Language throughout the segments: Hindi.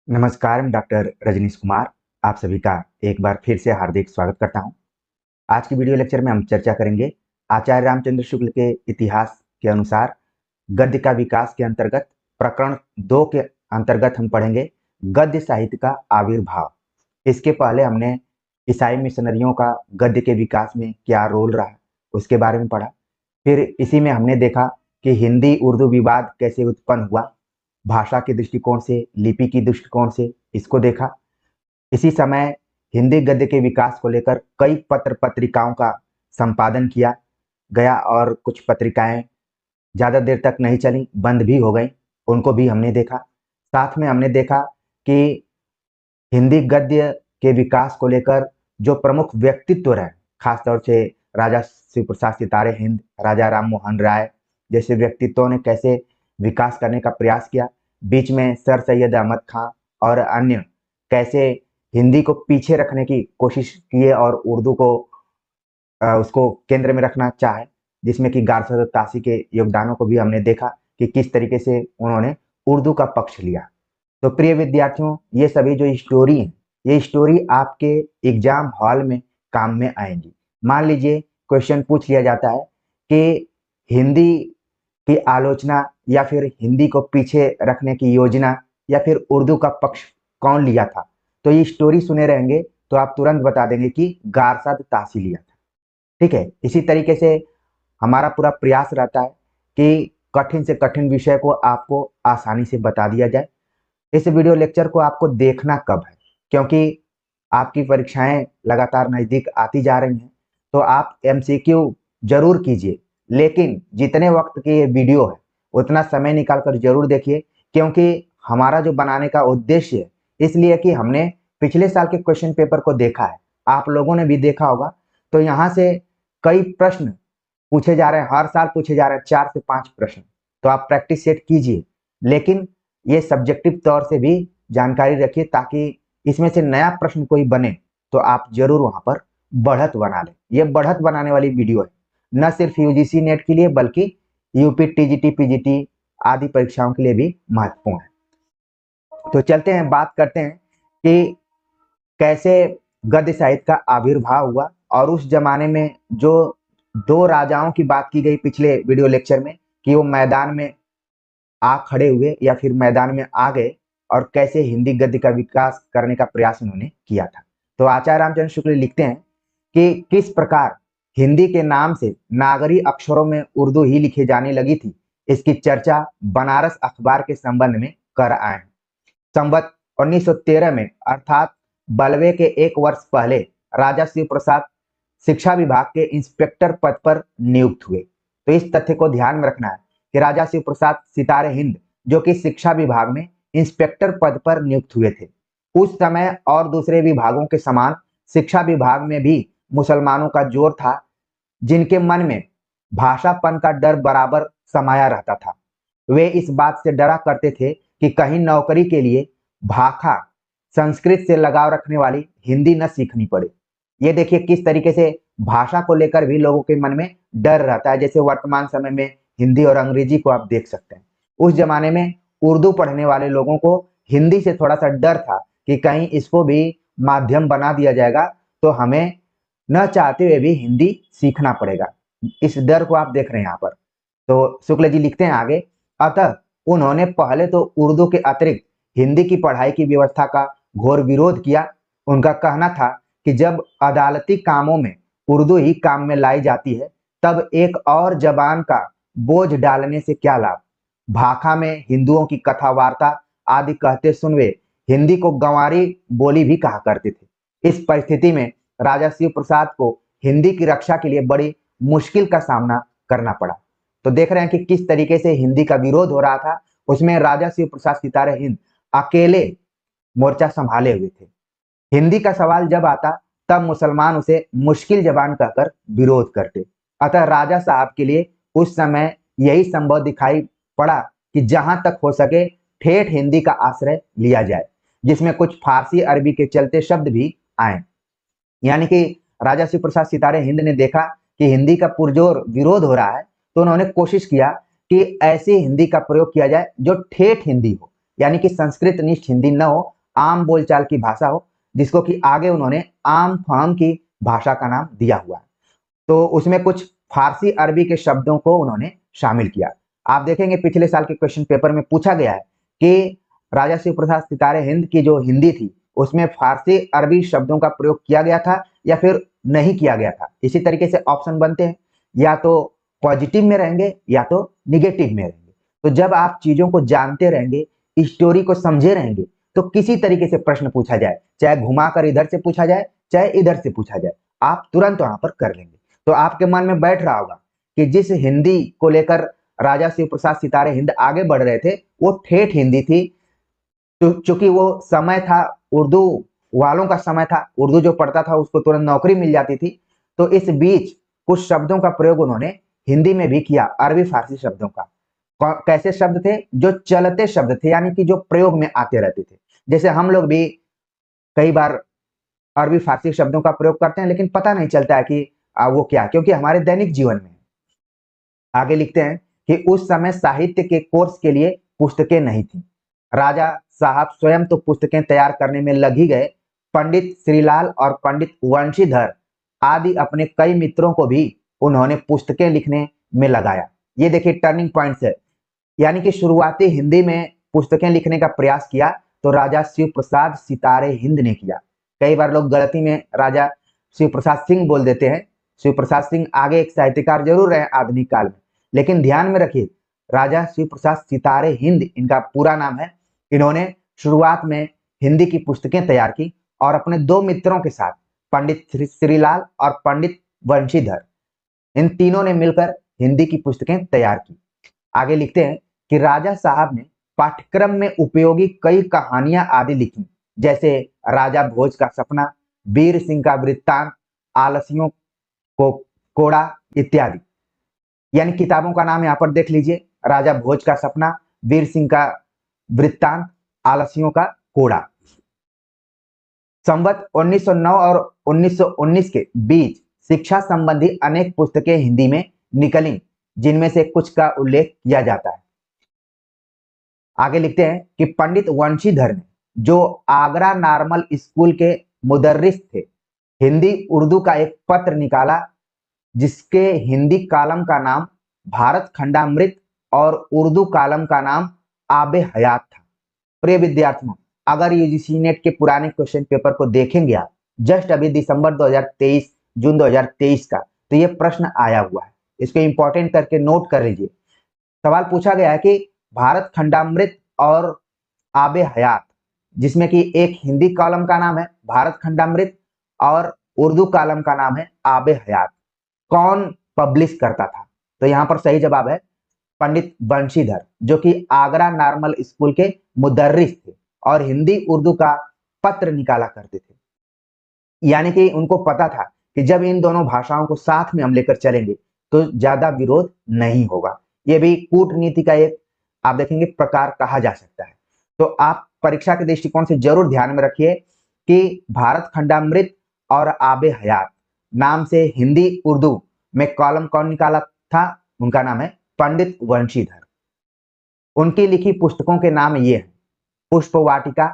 नमस्कार, मैं डॉक्टर रजनीश कुमार आप सभी का एक बार फिर से हार्दिक स्वागत करता हूं। आज की वीडियो लेक्चर में हम चर्चा करेंगे आचार्य रामचंद्र शुक्ल के इतिहास के अनुसार गद्य का विकास के अंतर्गत प्रकरण 2 के अंतर्गत हम पढ़ेंगे गद्य साहित्य का आविर्भाव। इसके पहले हमने ईसाई मिशनरियों का गद्य के विकास में क्या रोल रहा उसके बारे में पढ़ा। फिर इसी में हमने देखा कि हिंदी उर्दू विवाद कैसे उत्पन्न हुआ, भाषा के दृष्टिकोण से, लिपि की दृष्टिकोण से इसको देखा। इसी समय हिंदी गद्य के विकास को लेकर कई पत्र पत्रिकाओं का संपादन किया गया और कुछ पत्रिकाएं ज़्यादा देर तक नहीं चली, बंद भी हो गई, उनको भी हमने देखा। साथ में हमने देखा कि हिंदी गद्य के विकास को लेकर जो प्रमुख व्यक्तित्व रहे, खासतौर से राजा शिव प्रसाद सितारे हिंद, राजा राम मोहन राय जैसे व्यक्तित्वों ने कैसे विकास करने का प्रयास किया। बीच में सर सैयद अहमद खां और अन्य कैसे हिंदी को पीछे रखने की कोशिश किए और उर्दू को उसको केंद्र में रखना चाहे, जिसमें कि गारसद तासी के योगदानों को भी हमने देखा कि किस तरीके से उन्होंने उर्दू का पक्ष लिया। तो प्रिय विद्यार्थियों, ये सभी जो स्टोरी है, ये स्टोरी आपके एग्जाम हॉल में काम में आएंगी। मान लीजिए क्वेश्चन पूछ लिया जाता है कि हिंदी की आलोचना या फिर हिंदी को पीछे रखने की योजना या फिर उर्दू का पक्ष कौन लिया था, तो ये स्टोरी सुने रहेंगे तो आप तुरंत बता देंगे कि गारसाद तासी लिया था। ठीक है, इसी तरीके से हमारा पूरा प्रयास रहता है कि कठिन से कठिन विषय को आपको आसानी से बता दिया जाए। इस वीडियो लेक्चर को आपको देखना कब है, क्योंकि आपकी परीक्षाएं लगातार नज़दीक आती जा रही हैं, तो आप एमसीक्यू जरूर कीजिए, लेकिन जितने वक्त की ये वीडियो है उतना समय निकाल कर जरूर देखिए, क्योंकि हमारा जो बनाने का उद्देश्य है इसलिए कि हमने पिछले साल के क्वेश्चन पेपर को देखा है, आप लोगों ने भी देखा होगा। तो यहाँ से कई प्रश्न पूछे जा रहे हैं, हर साल पूछे जा रहे हैं 4 से 5 प्रश्न, तो आप प्रैक्टिस सेट कीजिए, लेकिन ये सब्जेक्टिव तौर से भी जानकारी रखिए ताकि इसमें से नया प्रश्न कोई बने तो आप जरूर वहां पर बढ़त बना लें। ये बढ़त बनाने वाली वीडियो है, न सिर्फ यूजीसी नेट के लिए बल्कि यूपी टीजीटी पीजीटी आदि परीक्षाओं के लिए भी महत्वपूर्ण है। तो चलते हैं, बात करते हैं कि कैसे गद्य साहित्य का आविर्भाव हुआ और उस जमाने में जो दो राजाओं की बात की गई पिछले वीडियो लेक्चर में कि वो मैदान में आ खड़े हुए या फिर मैदान में आ गए और कैसे हिंदी गद्य का विकास करने का प्रयास उन्होंने किया था। तो आचार्य रामचंद्र शुक्ल लिखते हैं कि किस प्रकार हिंदी के नाम से नागरी अक्षरों में उर्दू ही लिखी जाने लगी थी, इसकी चर्चा बनारस अखबार के संबंध में कर आए हैं। संवत 1913 में अर्थात बलवे के एक वर्ष पहले राजा शिव प्रसाद शिक्षा विभाग के इंस्पेक्टर पद पर नियुक्त हुए। तो इस तथ्य को ध्यान में रखना है कि राजा शिव प्रसाद सितारे हिंद जो कि शिक्षा विभाग में इंस्पेक्टर पद पर नियुक्त हुए थे, उस समय और दूसरे विभागों के समान शिक्षा विभाग में भी मुसलमानों का जोर था, जिनके मन में भाषापन का डर बराबर समाया रहता था। वे इस बात से डरा करते थे कि कहीं नौकरी के लिए भाषा संस्कृत से लगाव रखने वाली हिंदी न सीखनी पड़े। ये देखिए किस तरीके से भाषा को लेकर भी लोगों के मन में डर रहता है, जैसे वर्तमान समय में हिंदी और अंग्रेजी को आप देख सकते हैं। उस जमाने में उर्दू पढ़ने वाले लोगों को हिंदी से थोड़ा सा डर था कि कहीं इसको भी माध्यम बना दिया जाएगा तो हमें न चाहते हुए भी हिंदी सीखना पड़ेगा। इस डर को आप देख रहे हैं यहाँ पर। तो शुक्ल जी लिखते हैं आगे, अतः उन्होंने पहले तो उर्दू के अतिरिक्त हिंदी की पढ़ाई की व्यवस्था का घोर विरोध किया। उनका कहना था कि जब अदालती कामों में उर्दू ही काम में लाई जाती है तब एक और जबान का बोझ डालने से क्या लाभ। भाखा में हिंदुओं की कथा वार्ता आदि कहते सुन वे हिंदी को गंवारी बोली भी कहा करते थे। इस परिस्थिति में राजा शिव प्रसाद को हिंदी की रक्षा के लिए बड़ी मुश्किल का सामना करना पड़ा। तो देख रहे हैं कि किस तरीके से हिंदी का विरोध हो रहा था, उसमें राजा शिव प्रसाद सितारे हिंद अकेले मोर्चा संभाले हुए थे। हिंदी का सवाल जब आता तब मुसलमान उसे मुश्किल जबान कहकर विरोध करते। अतः राजा साहब के लिए उस समय यही संभव दिखाई पड़ा कि जहां तक हो सके ठेठ हिंदी का आश्रय लिया जाए, जिसमें कुछ फारसी अरबी के चलते शब्द भी आए। यानी कि राजा शिव प्रसाद सितारे हिंद ने देखा कि हिंदी का पुरजोर विरोध हो रहा है, तो उन्होंने कोशिश किया कि ऐसी हिंदी का प्रयोग किया जाए जो ठेठ हिंदी हो, यानी कि संस्कृत निष्ठ हिंदी न हो, आम बोलचाल की भाषा हो, जिसको कि आगे उन्होंने आम फाम की भाषा का नाम दिया हुआ है। तो उसमें कुछ फारसी अरबी के शब्दों को उन्होंने शामिल किया। आप देखेंगे पिछले साल के क्वेश्चन पेपर में पूछा गया है कि राजा शिव प्रसाद सितारे हिंद की जो हिंदी थी उसमें फारसी अरबी शब्दों का प्रयोग किया गया था या फिर नहीं किया गया था। इसी तरीके से ऑप्शन बनते हैं, या तो पॉजिटिव में रहेंगे या तो निगेटिव में रहेंगे। तो जब आप चीजों को जानते रहेंगे, स्टोरी को समझे रहेंगे, तो किसी तरीके से प्रश्न पूछा जाए, चाहे घुमाकर इधर से पूछा जाए चाहे इधर से पूछा जाए, आप तुरंत वहां पर कर लेंगे। तो आपके मन में बैठ रहा होगा कि जिस हिंदी को लेकर राजा शिव प्रसाद सितारे हिंद आगे बढ़ रहे थे वो ठेठ हिंदी थी। तो चूंकि वो समय था उर्दू वालों का समय था, उर्दू जो पढ़ता था उसको तुरंत नौकरी मिल जाती थी, तो इस बीच कुछ शब्दों का प्रयोग उन्होंने हिंदी में भी किया, अरबी फारसी शब्दों का। कैसे शब्द थे? जो चलते शब्द थे, यानी कि जो प्रयोग में आते रहते थे। जैसे हम लोग भी कई बार अरबी फारसी शब्दों का प्रयोग करते हैं लेकिन पता नहीं चलता है कि वो क्या, क्योंकि हमारे दैनिक जीवन में। आगे लिखते हैं कि उस समय साहित्य के कोर्स के लिए पुस्तकें नहीं थी। राजा साहब स्वयं तो पुस्तकें तैयार करने में लग ही गए, पंडित श्रीलाल और पंडित वंशीधर आदि अपने कई मित्रों को भी उन्होंने पुस्तकें लिखने में लगाया। ये देखिए टर्निंग पॉइंट्स है, यानी कि शुरुआती हिंदी में पुस्तकें लिखने का प्रयास किया तो राजा शिव प्रसाद सितारे हिंद ने किया। कई बार लोग गलती में राजा शिव प्रसाद सिंह बोल देते हैं। शिव प्रसाद सिंह आगे एक साहित्यकार जरूर रहे आधुनिक काल में, लेकिन ध्यान में रखिए राजा शिव प्रसाद सितारे हिंद इनका पूरा नाम है। इन्होंने शुरुआत में हिंदी की पुस्तकें तैयार की और अपने दो मित्रों के साथ पंडित श्रीलाल और पंडित वंशीधर, इन तीनों ने मिलकर हिंदी की पुस्तकें तैयार की। आगे लिखते हैं कि राजा साहब ने पाठ्यक्रम में उपयोगी कई कहानियां आदि लिखी, जैसे राजा भोज का सपना, वीर सिंह का वृत्तांत, आलसियों को कोड़ा इत्यादि। यानी किताबों का नाम यहाँ पर देख लीजिए, राजा भोज का सपना, वीर सिंह का वृत्तांत, आलसियों का कोड़ा। संवत 1909 और 1919 के बीच शिक्षा संबंधी अनेक पुस्तकें हिंदी में निकली, जिनमें से कुछ का उल्लेख किया जाता है। आगे लिखते हैं कि पंडित वंशीधर ने, जो आगरा नॉर्मल स्कूल के मुदर्रिस थे, हिंदी उर्दू का एक पत्र निकाला जिसके हिंदी कॉलम का नाम भारत खंडामृत और उर्दू कॉलम का नाम आबे हयात था। प्रिय विद्यार्थियों, अगर यूजीसी नेट के पुराने क्वेश्चन पेपर को देखेंगे आप, जस्ट अभी दिसंबर 2023 जून 2023 का, तो ये प्रश्न आया हुआ है, इसको इंपॉर्टेंट करके नोट कर लीजिए। सवाल पूछा गया है कि भारत खंडामृत और आबे हयात, जिसमें कि एक हिंदी कॉलम का नाम है भारत खंडामृत और उर्दू कॉलम का नाम है आबे हयात, कौन पब्लिश करता था? तो यहाँ पर सही जवाब है पंडित बंशीधर, जो कि आगरा नॉर्मल स्कूल के मुदर्रिस थे और हिंदी उर्दू का पत्र निकाला करते थे। यानी कि उनको पता था कि जब इन दोनों भाषाओं को साथ में हम लेकर चलेंगे तो ज्यादा विरोध नहीं होगा। ये भी कूटनीति का एक आप देखेंगे प्रकार कहा जा सकता है। तो आप परीक्षा के दृष्टिकोण से जरूर ध्यान में रखिए कि भारत खंडामृत और आबे हयात नाम से हिंदी उर्दू में कॉलम कौन निकाला था? उनका नाम है पंडित वंशीधर। उनकी लिखी पुस्तकों के नाम ये हैं: पुष्प वाटिका,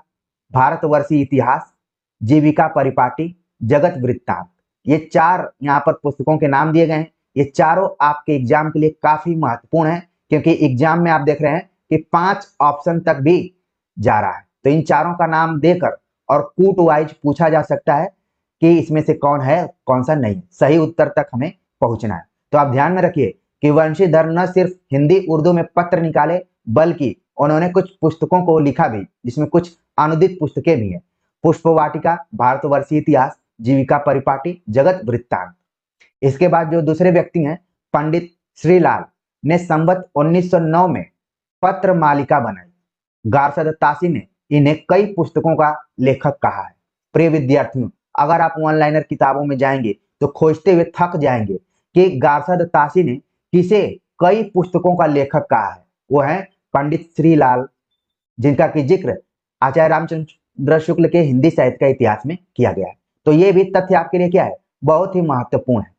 भारतवर्षीय इतिहास, जीविका परिपाटी, जगत वृत्तांत। ये चार यहाँ पर पुस्तकों के नाम दिए गए हैं। ये चारों आपके एग्जाम के लिए काफी महत्वपूर्ण है, क्योंकि एग्जाम में आप देख रहे हैं कि 5 ऑप्शन तक भी जा रहा है। तो इन चारों का नाम देकर और कूट वाइज पूछा जा सकता है कि इसमें से कौन है कौन सा नहीं। सही उत्तर तक हमें पहुंचना है। तो आप ध्यान में रखिए कि वंशीधर न सिर्फ हिंदी उर्दू में पत्र निकाले, बल्कि उन्होंने कुछ पुस्तकों को लिखा भी, जिसमें कुछ अनुदित पुस्तकें भी हैं। पुष्प वाटिका, भारतवर्षीय इतिहास, जीविका परिपाटी, जगत वृत्तांत। इसके बाद जो दूसरे व्यक्ति हैं, पंडित श्रीलाल ने संवत 1909 में पत्र मालिका बनाई। गारसद तासी ने इन्हें कई पुस्तकों का लेखक कहा है। प्रिय विद्यार्थियों, अगर आप ऑनलाइनर किताबों में जाएंगे तो खोजते हुए थक जाएंगे कि गारसद तासी ने किसे कई पुस्तकों का लेखक कहा है। वो है पंडित श्रीलाल, जिनका की जिक्र आचार्य रामचंद्र शुक्ल के हिंदी साहित्य का इतिहास में किया गया है। तो ये भी तथ्य आपके लिए क्या है, बहुत ही महत्वपूर्ण है।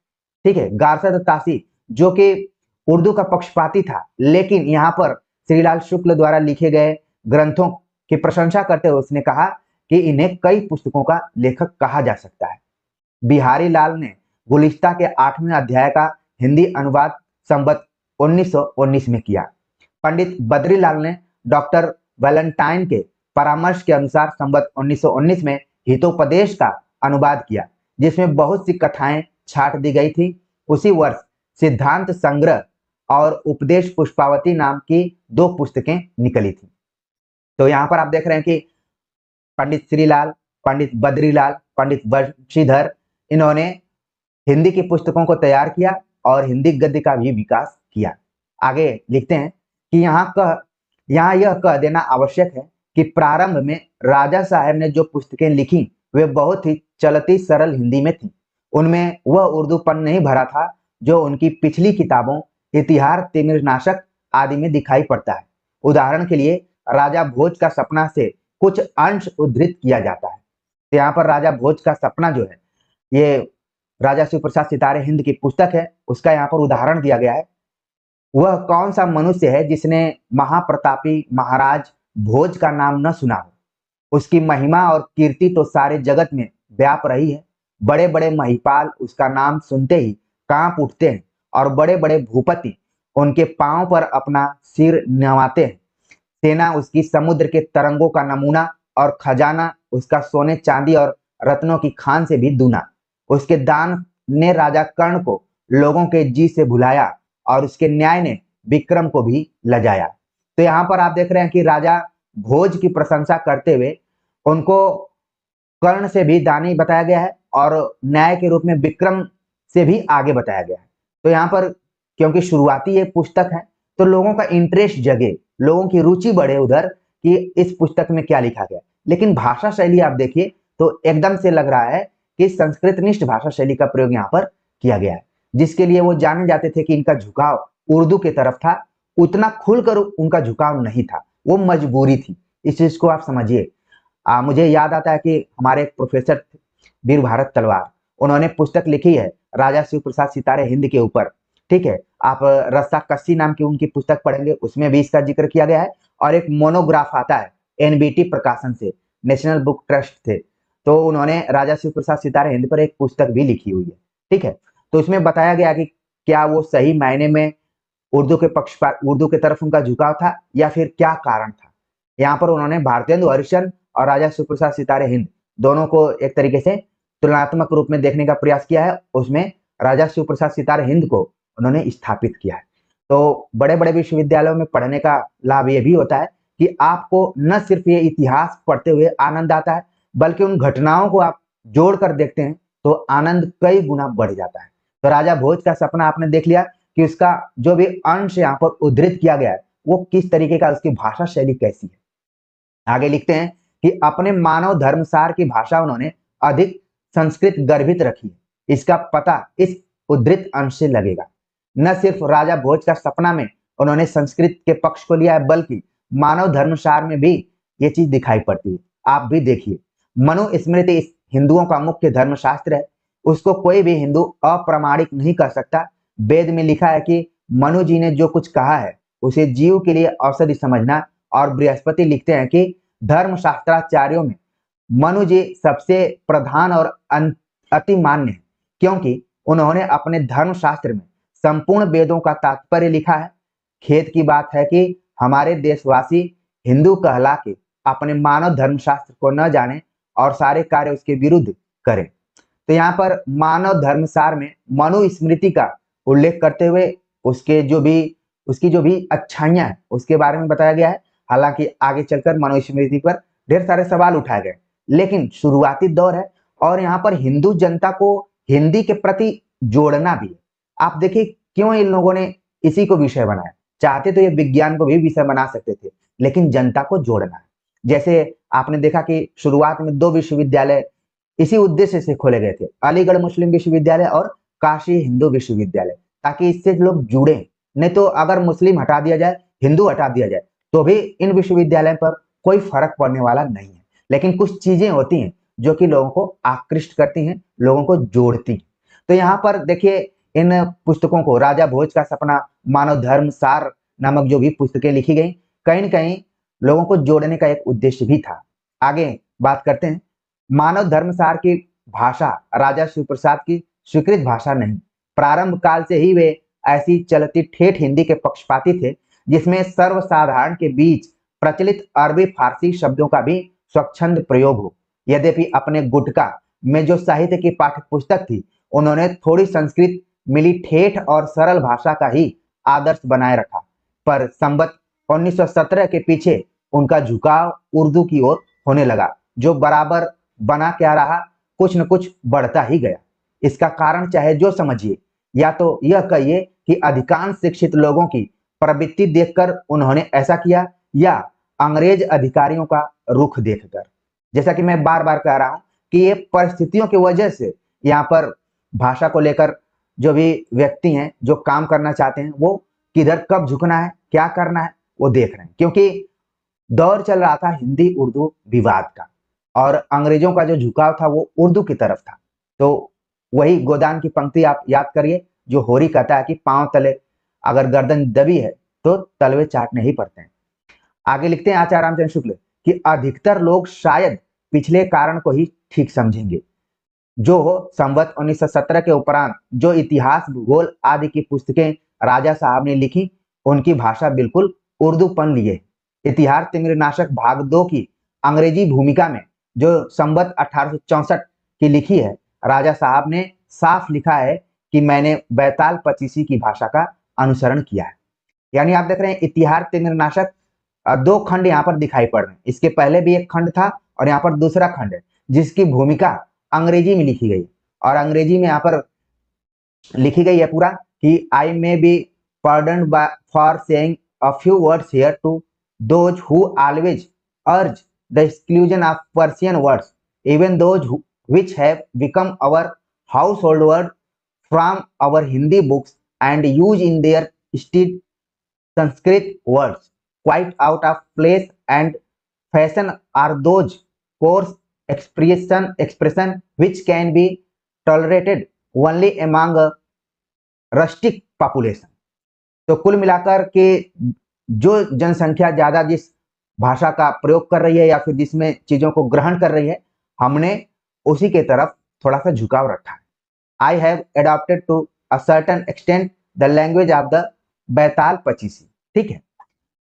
ठीक है, गारसद तासी जो कि उर्दू का पक्षपाती था, लेकिन यहाँ पर श्रीलाल शुक्ल द्वारा लिखे गए ग्रंथों की प्रशंसा करते हुए उसने कहा कि इन्हें कई पुस्तकों का लेखक कहा जा सकता है। बिहारी लाल ने गुलिस्ता के 8वें अध्याय का हिंदी अनुवाद संवत 1919 में किया। पंडित बद्रीलाल ने डॉक्टर वैलेंटाइन के परामर्श के अनुसार संवत 1919 में हितोपदेश का अनुवाद किया, जिसमें बहुत सी कथाएं छाट दी गई थी। उसी वर्ष सिद्धांत संग्रह और उपदेश पुष्पावती नाम की 2 पुस्तकें निकली थी। तो यहाँ पर आप देख रहे हैं कि पंडित श्रीलाल, पंडित बद्रीलाल, पंडित बंशीधर, इन्होंने हिंदी की पुस्तकों को तैयार किया और हिंदी गद्य का भी विकास किया। आगे लिखते हैं कि यहाँ यह कह देना आवश्यक है कि प्रारंभ में राजा साहब ने जो पुस्तकें लिखी वे बहुत ही चलती सरल हिंदी में थी। उनमें वह उर्दूपन नहीं भरा था जो उनकी पिछली किताबों इतिहास, तिमिरनाशक आदि में दिखाई पड़ता है। उदाहरण के लिए राजा भोज का सपना से कुछ अंश उद्धृत किया जाता है। तो यहाँ पर राजा भोज का सपना जो है, ये राजा शिव प्रसाद सितारे हिंद की पुस्तक है, उसका यहाँ पर उदाहरण दिया गया है। वह कौन सा मनुष्य है जिसने महाप्रतापी महाराज भोज का नाम न सुना हो। उसकी महिमा और कीर्ति तो सारे जगत में व्याप रही है। बड़े बड़े महिपाल उसका नाम सुनते ही कांप उठते हैं और बड़े बड़े भूपति उनके पांव पर अपना सिर नवाते हैं। सेना उसकी समुद्र के तरंगों का नमूना और खजाना उसका सोने चांदी और रत्नों की खान से भी दूना। उसके दान ने राजा कर्ण को लोगों के जी से भुलाया और उसके न्याय ने विक्रम को भी लजाया। तो यहाँ पर आप देख रहे हैं कि राजा भोज की प्रशंसा करते हुए उनको कर्ण से भी दानी बताया गया है और न्याय के रूप में विक्रम से भी आगे बताया गया है। तो यहाँ पर क्योंकि शुरुआती ये पुस्तक है तो लोगों का इंटरेस्ट जगे, लोगों की रुचि बढ़े उधर कि इस पुस्तक में क्या लिखा गया। लेकिन भाषा शैली आप देखिए तो एकदम से लग रहा है कि संस्कृतनिष्ठ भाषा शैली का प्रयोग यहाँ पर किया गया है, जिसके लिए वो जाने जाते थे कि इनका झुकाव उर्दू की तरफ था। उतना खुलकर उनका झुकाव नहीं था, वो मजबूरी थी। इस चीज को आप समझिए। मुझे याद आता है कि हमारे एक प्रोफेसर वीर भारत तलवार, उन्होंने पुस्तक लिखी है राजा शिव प्रसाद सितारे हिंद के ऊपर। ठीक है, आप रस्सा कस्सी नाम की उनकी पुस्तक पढ़ेंगे, उसमें भी इसका जिक्र किया गया है। और एक मोनोग्राफ आता है एनबीटी प्रकाशन से, नेशनल बुक ट्रस्ट थे, तो उन्होंने राजा शिव प्रसाद सितारे हिंद पर एक पुस्तक भी लिखी हुई है। ठीक है, तो इसमें बताया गया कि क्या वो सही मायने में उर्दू के पक्षपात, उर्दू की तरफ उनका झुकाव था या फिर क्या कारण था। यहाँ पर उन्होंने भारतेंदु हरिश्चंद्र और राजा शिव प्रसाद सितारे हिंद दोनों को एक तरीके से तुलनात्मक रूप में देखने का प्रयास किया है। उसमें राजा शिव प्रसाद सितारे हिंद को उन्होंने स्थापित किया है। तो बड़े बड़े विश्वविद्यालयों में पढ़ने का लाभ ये भी होता है कि आपको न सिर्फ ये इतिहास पढ़ते हुए आनंद आता है, बल्कि उन घटनाओं को आप जोड़कर देखते हैं तो आनंद कई गुना बढ़ जाता है। तो राजा भोज का सपना आपने देख लिया कि उसका जो भी अंश यहाँ पर उद्धृत किया गया है वो किस तरीके का, उसकी भाषा शैली कैसी है। आगे लिखते हैं कि अपने मानव धर्मसार की भाषा उन्होंने अधिक संस्कृत गर्भित रखी है। इसका पता इस उद्धृत अंश से लगेगा। न सिर्फ राजा भोज का सपना में उन्होंने संस्कृत के पक्ष को लिया है, बल्कि मानव धर्मसार में भी ये चीज दिखाई पड़ती है। आप भी देखिए, मनुस्मृति इस हिंदुओं का मुख्य धर्मशास्त्र है। उसको कोई भी हिंदू अप्रामाणिक नहीं कर सकता। वेद में लिखा है कि मनु जी ने जो कुछ कहा है उसे जीव के लिए औषधि समझना। और बृहस्पति लिखते हैं कि धर्मशास्त्राचार्यों में मनु जी सबसे प्रधान और अति मान्य है, क्योंकि उन्होंने अपने धर्मशास्त्र में संपूर्ण वेदों का तात्पर्य लिखा है। खेद की बात है कि हमारे देशवासी हिंदू कहला के अपने मानव धर्मशास्त्र को न जाने और सारे कार्य उसके विरुद्ध करें। तो यहाँ पर मानव धर्मसार में मनुस्मृति का उल्लेख करते हुए उसकी जो भी अच्छाइयां है उसके बारे में बताया गया है। हालांकि आगे चलकर मनुस्मृति पर ढेर सारे सवाल उठाए गए, लेकिन शुरुआती दौर है और यहाँ पर हिंदू जनता को हिंदी के प्रति जोड़ना भी है। आप देखिए क्यों इन लोगों ने इसी को विषय बनाया। चाहते तो ये विज्ञान को भी विषय बना सकते थे, लेकिन जनता को जोड़ना है। जैसे आपने देखा कि शुरुआत में 2 विश्वविद्यालय इसी उद्देश्य से खोले गए थे, अलीगढ़ मुस्लिम विश्वविद्यालय और काशी हिंदू विश्वविद्यालय, ताकि इससे लोग जुड़े। नहीं तो अगर मुस्लिम हटा दिया जाए, हिंदू हटा दिया जाए, तो भी इन विश्वविद्यालयों पर कोई फर्क पड़ने वाला नहीं है। लेकिन कुछ चीजें होती हैं जो कि लोगों को आकृष्ट करती हैं, लोगों को जोड़ती हैं। तो यहाँ पर देखिए इन पुस्तकों को, राजा भोज का सपना, मानव धर्म सार नामक जो भी पुस्तकें लिखी गई, कहीं न कहीं लोगों को जोड़ने का एक उद्देश्य भी था। आगे बात करते हैं। मानव धर्मसार की भाषा राजा शिवप्रसाद की स्वीकृत भाषा नहीं। प्रारंभ काल से ही वे ऐसी चलती ठेठ हिंदी के पक्षपाती थे जिसमें सर्वसाधारण के बीच प्रचलित अरबी फारसी शब्दों का भी स्वच्छंद प्रयोग हो। यद्यपि अपने गुटका में जो साहित्य की पाठ्य पुस्तक थी, उन्होंने थोड़ी संस्कृत मिली ठेठ और सरल भाषा का ही आदर्श बनाए रखा, पर संबत 1917 के पीछे उनका झुकाव उर्दू की ओर होने लगा, जो बराबर बना क्या रहा, कुछ न कुछ बढ़ता ही गया। इसका कारण चाहे जो समझिए, या तो यह कहिए कि अधिकांश शिक्षित लोगों की प्रवृत्ति देखकर उन्होंने ऐसा किया, या अंग्रेज अधिकारियों का रुख देखकर। जैसा कि मैं बार बार कह रहा हूं कि ये परिस्थितियों की वजह से यहाँ पर भाषा को लेकर जो भी व्यक्ति हैं, जो काम करना चाहते हैं, वो किधर कब झुकना है, क्या करना है, वो देख रहे हैं। क्योंकि दौर चल रहा था हिंदी उर्दू विवाद का, और अंग्रेजों का जो झुकाव था वो उर्दू की तरफ था। तो वही गोदान की पंक्ति आप याद करिए, जो होरी कहता है कि पांव तले अगर गर्दन दबी है तो तलवे चाटने ही पड़ते हैं। आगे लिखते हैं आचार्य रामचंद्र शुक्ल कि अधिकतर लोग शायद पिछले कारण को ही ठीक समझेंगे। जो संवत 1917 के उपरांत जो इतिहास भूगोल आदि की पुस्तकें राजा साहब ने लिखी, उनकी भाषा बिल्कुल उर्दूपन लिए। इतिहास तिमिरनाशक भाग 2 की अंग्रेजी भूमिका में जो संवत 1864 की लिखी है, राजा साहब ने साफ लिखा है कि मैंने बैताल पचीसी की भाषा का अनुसरण किया है। यानी आप देख रहे हैं इतिहास तिमिरनाशक 2 खंड यहाँ पर दिखाई पड़ रहे हैं। इसके पहले भी एक खंड था और यहाँ पर दूसरा खंड है, जिसकी भूमिका अंग्रेजी में लिखी गई, और अंग्रेजी में यहाँ पर लिखी गई है पूरा कि I may be pardoned for saying a few words here to those who always urge the exclusion of Persian words, even those which have become our household word from our Hindi books and use in their stead Sanskrit words quite out of place and fashion are those coarse expression which can be tolerated only among a rustic population। तो कुल मिलाकर के जो जनसंख्या ज्यादा जिस भाषा का प्रयोग कर रही है या फिर जिसमें चीजों को ग्रहण कर रही है, हमने उसी के तरफ थोड़ा सा झुकाव रखा है। I have adopted to a certain extent the language of the Baital Pachisi. ठीक है,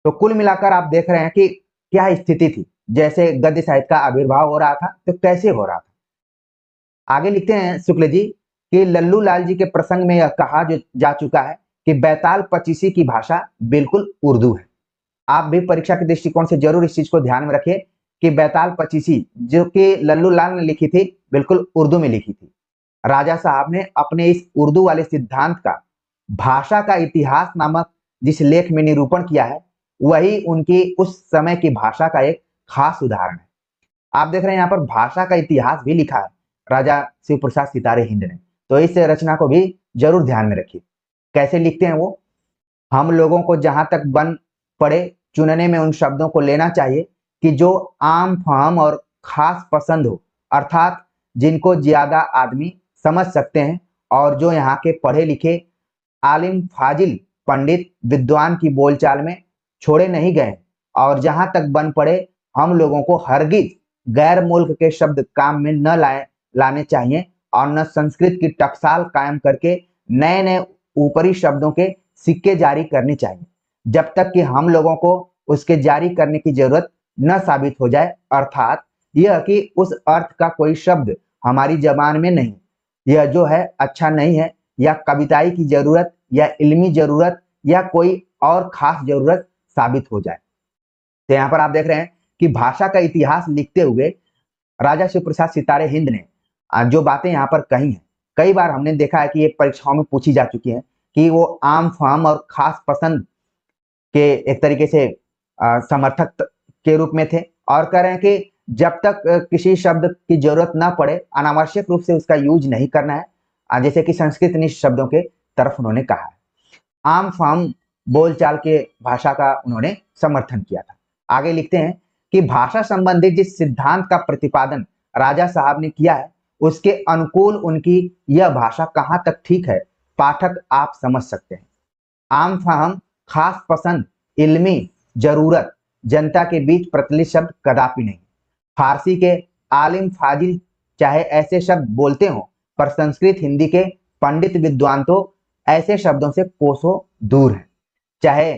तो कुल मिलाकर आप देख रहे हैं कि क्या स्थिति थी, जैसे गद्य साहित्य का आविर्भाव हो रहा था तो कैसे हो रहा था। आगे लिखते हैं शुक्ल जी कि लल्लू लाल जी के प्रसंग में यह कहा जो जा चुका है कि बैताल पचीसी की भाषा बिल्कुल उर्दू है। आप भी परीक्षा के दृष्टिकोण से जरूर इस चीज को ध्यान में रखिए कि बैताल पचीसी जो कि लल्लू लाल ने लिखी थी, बिल्कुल उर्दू में लिखी थी। राजा साहब ने अपने इस उर्दू वाले सिद्धांत का भाषा का इतिहास नामक जिस लेख में निरूपण किया है, वही उनकी उस समय की भाषा का एक खास उदाहरण है। आप देख रहे हैं यहाँ पर भाषा का इतिहास भी लिखा है राजा शिवप्रसाद सितारे हिंद ने, तो इस रचना को भी जरूर ध्यान में रखिए। कैसे लिखते हैं वो, हम लोगों को जहां तक बन पड़े चुनने में उन शब्दों को लेना चाहिए कि जो आम फहम और खास पसंद हो, अर्थात जिनको ज्यादा आदमी समझ सकते हैं और जो यहाँ के पढ़े लिखे आलिम फाजिल पंडित विद्वान की बोलचाल में छोड़े नहीं गए, और जहां तक बन पड़े हम लोगों को हरगिज गैर मुल्क के शब्द काम में न लाने चाहिए और न संस्कृत की टकसाल कायम करके नए नए ऊपरी शब्दों के सिक्के जारी करने चाहिए, जब तक कि हम लोगों को उसके जारी करने की जरूरत न साबित हो जाए, अर्थात यह कि उस अर्थ का कोई शब्द हमारी जबान में नहीं, यह जो है अच्छा नहीं है, या कविताई की जरूरत या इल्मी जरूरत या कोई और खास जरूरत साबित हो जाए। तो यहाँ पर आप देख रहे हैं कि भाषा का इतिहास लिखते हुए राजा शिवप्रसाद सितारे हिंद ने जो बातें यहाँ पर कही हैं, कई बार हमने देखा है कि ये परीक्षाओं में पूछी जा चुकी है कि वो आम फहम और खास पसंद के एक तरीके से समर्थक के रूप में थे, और कह रहे हैं कि जब तक किसी शब्द की जरूरत ना पड़े अनावश्यक रूप से उसका यूज नहीं करना है, जैसे कि संस्कृत निष्ठ शब्दों के तरफ उन्होंने कहा है। आम फहम बोलचाल के भाषा का उन्होंने समर्थन किया था। आगे लिखते हैं कि भाषा संबंधी जिस सिद्धांत का प्रतिपादन राजा साहब ने किया है, उसके अनुकूल उनकी यह भाषा कहाँ तक ठीक है, पाठक आप समझ सकते हैं। आम फहम, खास पसंद, इल्मी जरूरत, जनता के बीच प्रचलित शब्द कदापि नहीं। फारसी के आलिम फाजिल चाहे ऐसे शब्द बोलते हो, पर संस्कृत हिंदी के पंडित विद्वान तो ऐसे शब्दों से कोसों दूर हैं। चाहे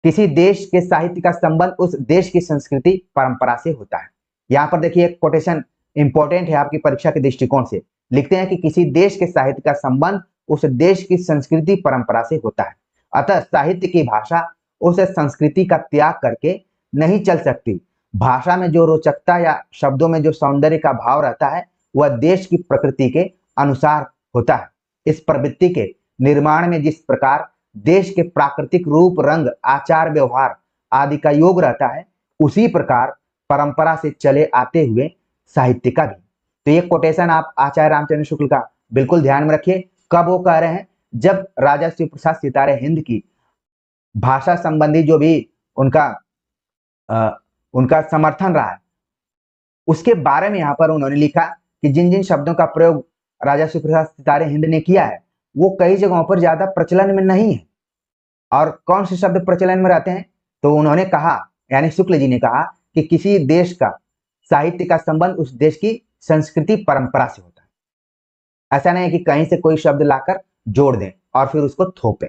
किसी देश के साहित्य का संबंध उस देश की संस्कृति परंपरा से होता है। यहाँ पर देखिए एक कोटेशन इंपॉर्टेंट है आपकी परीक्षा के दृष्टिकोण से। लिखते हैं कि किसी देश के साहित्य का संबंध उस देश की संस्कृति परंपरा से होता है। अतः साहित्य की भाषा उस संस्कृति का त्याग करके नहीं चल सकती। भाषा में जो रोचकता या शब्दों में जो सौंदर्य का भाव रहता है वह देश की प्रकृति के अनुसार होता है। इस प्रवृत्ति के निर्माण में जिस प्रकार देश के प्राकृतिक रूप, रंग, आचार व्यवहार आदि का योग रहता है, उसी प्रकार परंपरा से चले आते हुए साहित्य का भी। तो ये कोटेशन आप आचार्य रामचंद्र शुक्ल का बिल्कुल ध्यान में रखिए। कब वो कह रहे हैं? जब राजा शिव प्रसाद सितारे हिंद की भाषा संबंधी जो भी उनका समर्थन रहा है, उसके बारे में यहाँ पर उन्होंने लिखा कि जिन जिन शब्दों का प्रयोग राजा शिव प्रसाद सितारे हिंद ने किया है वो कई जगहों पर ज्यादा प्रचलन में नहीं है। और कौन से शब्द प्रचलन में रहते हैं? तो उन्होंने कहा, यानी शुक्ल जी ने कहा कि किसी देश का साहित्य का संबंध उस देश की संस्कृति परंपरा से होता है। ऐसा नहीं है कि कहीं से कोई शब्द लाकर जोड़ दें और फिर उसको थोपें।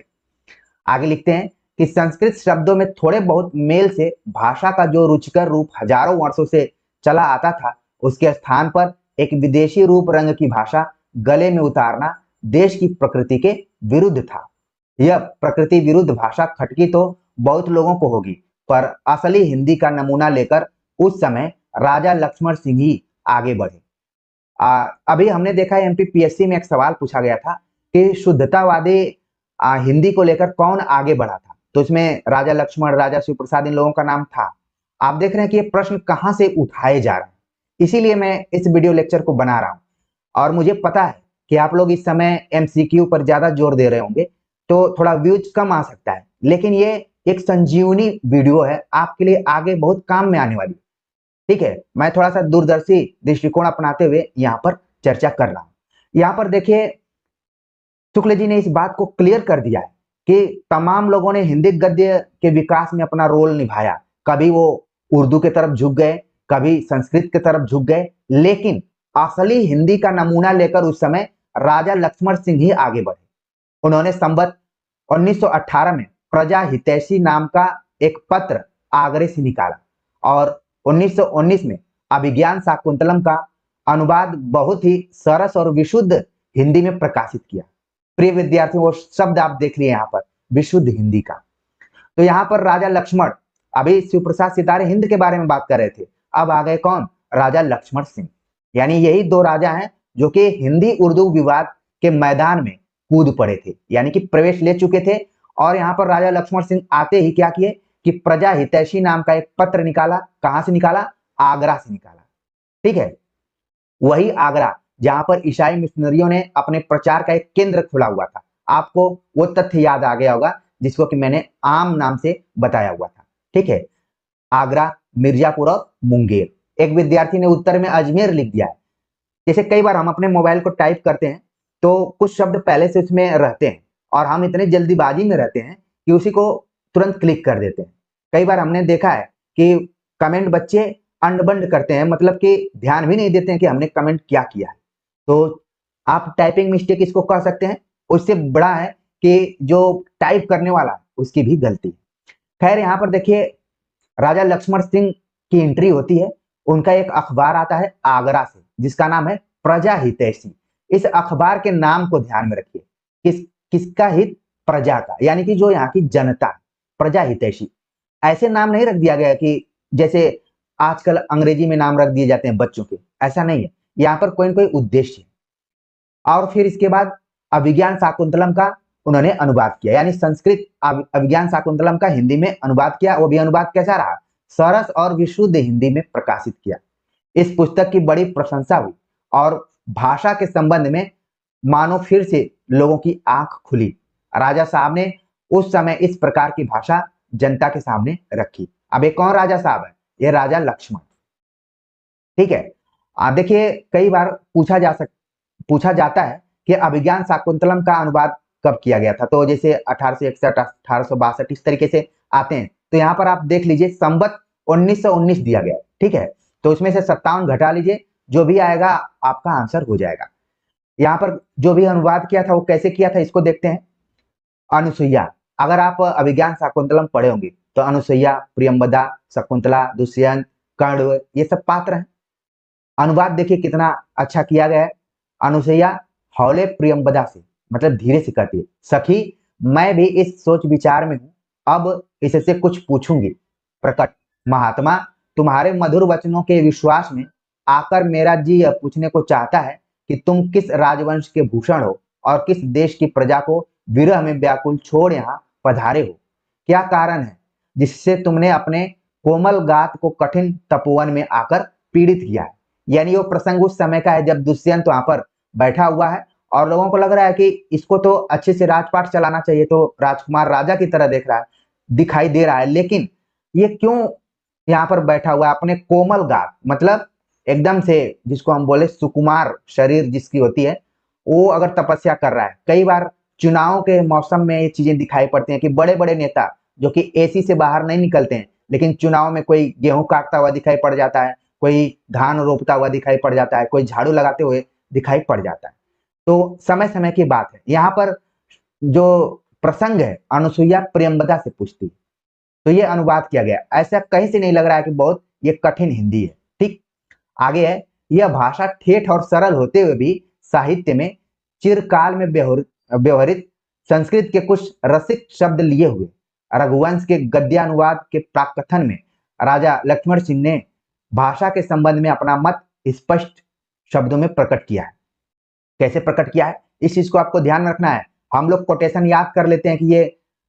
आगे लिखते हैं कि संस्कृत शब्दों में थोड़े बहुत मेल से भाषा का जो रुचिकर रूप हजारों वर्षों से चला आता था, उसके स्थान पर एक विदेशी रूप, रंग की भाषा गले में उतारना देश की प्रकृति के विरुद्ध था। यह प्रकृति विरुद्ध भाषा खटकी तो बहुत लोगों को होगी, पर असली हिंदी का नमूना लेकर उस समय राजा लक्ष्मण सिंह ही आगे बढ़े। अभी हमने देखा एमपीपीएससी में एक सवाल पूछा गया था कि शुद्धतावादी हिंदी को लेकर कौन आगे बढ़ा था, तो इसमें राजा लक्ष्मण, राजा शिव प्रसाद, इन लोगों का नाम था। आप देख रहे हैं कि ये प्रश्न कहां से उठाए जा रहे हैं, इसीलिए मैं इस वीडियो लेक्चर को बना रहा हूं। और मुझे पता है कि आप लोग इस समय एमसीक्यू पर ज्यादा जोर दे रहे होंगे, तो थोड़ा व्यूज कम आ सकता है, लेकिन ये एक संजीवनी वीडियो है, आपके लिए आगे बहुत काम में आने वाली। ठीक है, मैं थोड़ा सा दूरदर्शी दृष्टिकोण अपनाते हुए यहाँ पर चर्चा कर रहा हूँ। यहाँ पर देखिए शुक्ल जी ने इस बात को क्लियर कर दिया है कि तमाम लोगों ने हिंदी गद्य के विकास में अपना रोल निभाया। कभी वो उर्दू की तरफ झुक गए, कभी संस्कृत की तरफ झुक गए, लेकिन असली हिंदी का नमूना लेकर उस समय राजा लक्ष्मण सिंह ही आगे बढ़े। उन्होंने संवत 1918 में प्रजा हितैषी नाम का एक पत्र आगरे से निकाला और 1919 में अभिज्ञान शाकुंतलम का अनुवाद बहुत ही सरस और विशुद्ध हिंदी में प्रकाशित किया। प्रिय विद्यार्थियों, वो शब्द आप देख लिए यहाँ पर, विशुद्ध हिंदी का। तो यहाँ पर राजा लक्ष्मण, अभी शिव प्रसाद सितारे हिंद के बारे में बात कर रहे थे, अब आ गए कौन? राजा लक्ष्मण सिंह। यानी यही दो राजा हैं जो कि हिंदी उर्दू विवाद के मैदान में कूद पड़े थे, यानी कि प्रवेश ले चुके थे। और यहाँ पर राजा लक्ष्मण सिंह आते ही क्या किए कि प्रजा हितैषी नाम का एक पत्र निकाला। कहां से निकाला? आगरा से निकाला। ठीक है, वही आगरा जहां पर ईसाई मिशनरियों ने अपने प्रचार का एक केंद्र खोला हुआ था। आपको वो तथ्य याद आ गया होगा जिसको कि मैंने आम नाम से बताया हुआ था। ठीक है, आगरा, मिर्जापुर और मुंगेर। एक विद्यार्थी ने उत्तर में अजमेर लिख दिया है। जैसे कई बार हम अपने मोबाइल को टाइप करते हैं तो कुछ शब्द पहले से उसमें रहते हैं और हम इतने जल्दीबाजी में रहते हैं कि उसी को तुरंत क्लिक कर देते हैं। कई बार हमने देखा है कि कमेंट बच्चे अंड-बंड करते हैं, मतलब कि ध्यान भी नहीं देते हैं कि हमने कमेंट क्या किया है। तो आप टाइपिंग मिस्टेक इसको कह सकते हैं। उससे बड़ा है कि जो टाइप करने वाला है उसकी भी गलती। खैर, यहाँ पर देखिए राजा लक्ष्मण सिंह की एंट्री होती है। उनका एक अखबार आता है आगरा से जिसका नाम है प्रजा हितैषी। इस अखबार के नाम को ध्यान में रखिए, किसका हित? प्रजा का, यानी कि जो यहाँ की जनता, प्रजा हितैषी। ऐसे नाम नहीं रख दिया गया कि जैसे आजकल अंग्रेजी में नाम रख दिए जाते हैं बच्चों के, ऐसा नहीं है। यहाँ पर कोई न कोई उद्देश्य है। और फिर इसके बाद अभिज्ञान शाकुंतलम का उन्होंने अनुवाद किया, यानी संस्कृत अभिज्ञान शाकुंतलम का हिंदी में अनुवाद किया। वो भी अनुवाद कैसा रहा? सरस और विशुद्ध हिंदी में प्रकाशित किया। इस पुस्तक की बड़ी प्रशंसा हुई और भाषा के संबंध में मानो फिर से लोगों की आंख खुली। राजा साहब ने उस समय इस प्रकार की भाषा जनता के सामने रखी। अब ये कौन राजा साहब है? ये राजा लक्ष्मण। ठीक है, देखिए कई बार पूछा जाता है कि अभिज्ञान शाकुंतलम का अनुवाद कब किया गया था। तो जैसे 1861, 1862 इस तरीके से आते हैं। तो यहाँ पर आप देख लीजिए संवत 1919 दिया गया। ठीक है, तो उसमें से 57 घटा लीजिए, जो भी आएगा आपका आंसर हो जाएगा। यहाँ पर जो भी अनुवाद किया था वो कैसे किया था इसको देखते हैं। अनुसुईया, अगर आप अभिज्ञान शाकुंतलम पढ़े होंगे तो अनुसुईया, प्रियंवदा, शकुंतला, दुष्यंत, कर्ण, ये सब पात्र हैं। अनुवाद देखिए कितना अच्छा किया गया है। अनुसुईया हौले प्रियंवदा से, मतलब धीरे से कहती है, सखी मैं भी इस सोच विचार में हूं, अब इससे कुछ पूछूंगी। प्रकट, महात्मा तुम्हारे मधुर वचनों के विश्वास में आकर मेरा जी यह पूछने को चाहता है कि तुम किस राजवंश के भूषण हो और किस देश की प्रजा को विरह में व्याकुल छोड़ यहाँ पधारे हो। क्या कारण है जिससे तुमने अपने कोमल गात को कठिन तपोवन में आकर पीड़ित किया है। यानी वो प्रसंग उस समय का है जब दुष्यंत वहां पर बैठा हुआ है और लोगों को लग रहा है कि इसको तो अच्छे से राजपाट चलाना चाहिए, तो राजकुमार राजा की तरह देख रहा है, दिखाई दे रहा है, लेकिन ये क्यों यहाँ पर बैठा हुआ है अपने कोमल गात, मतलब एकदम से जिसको हम बोले सुकुमार शरीर जिसकी होती है, वो अगर तपस्या कर रहा है। कई बार चुनाव के मौसम में ये चीजें दिखाई पड़ती हैं कि बड़े बड़े नेता जो कि एसी से बाहर नहीं निकलते हैं, लेकिन चुनाव में कोई गेहूं काटता हुआ दिखाई पड़ जाता है, कोई धान रोपता हुआ दिखाई पड़ जाता है, कोई झाड़ू लगाते हुए दिखाई पड़ जाता है। तो समय समय की बात है। यहाँ पर जो प्रसंग है अनुसुईया प्रियंवदा से पूछती है, तो ये अनुवाद किया गया। ऐसा कहीं से नहीं लग रहा है कि बहुत ये कठिन हिंदी है। ठीक, आगे है, यह भाषा ठेठ और सरल होते हुए भी साहित्य में चिरकाल में व्यवहृत संस्कृत के कुछ रसिक शब्द लिए हुए रघुवंश के गद्यानुवाद के प्राकथन में राजा लक्ष्मण सिंह ने भाषा के संबंध में अपना मत स्पष्ट शब्दों में प्रकट किया है। कैसे प्रकट किया है इस चीज को आपको ध्यान रखना है। हम लोग कोटेशन याद कर लेते हैं कि ये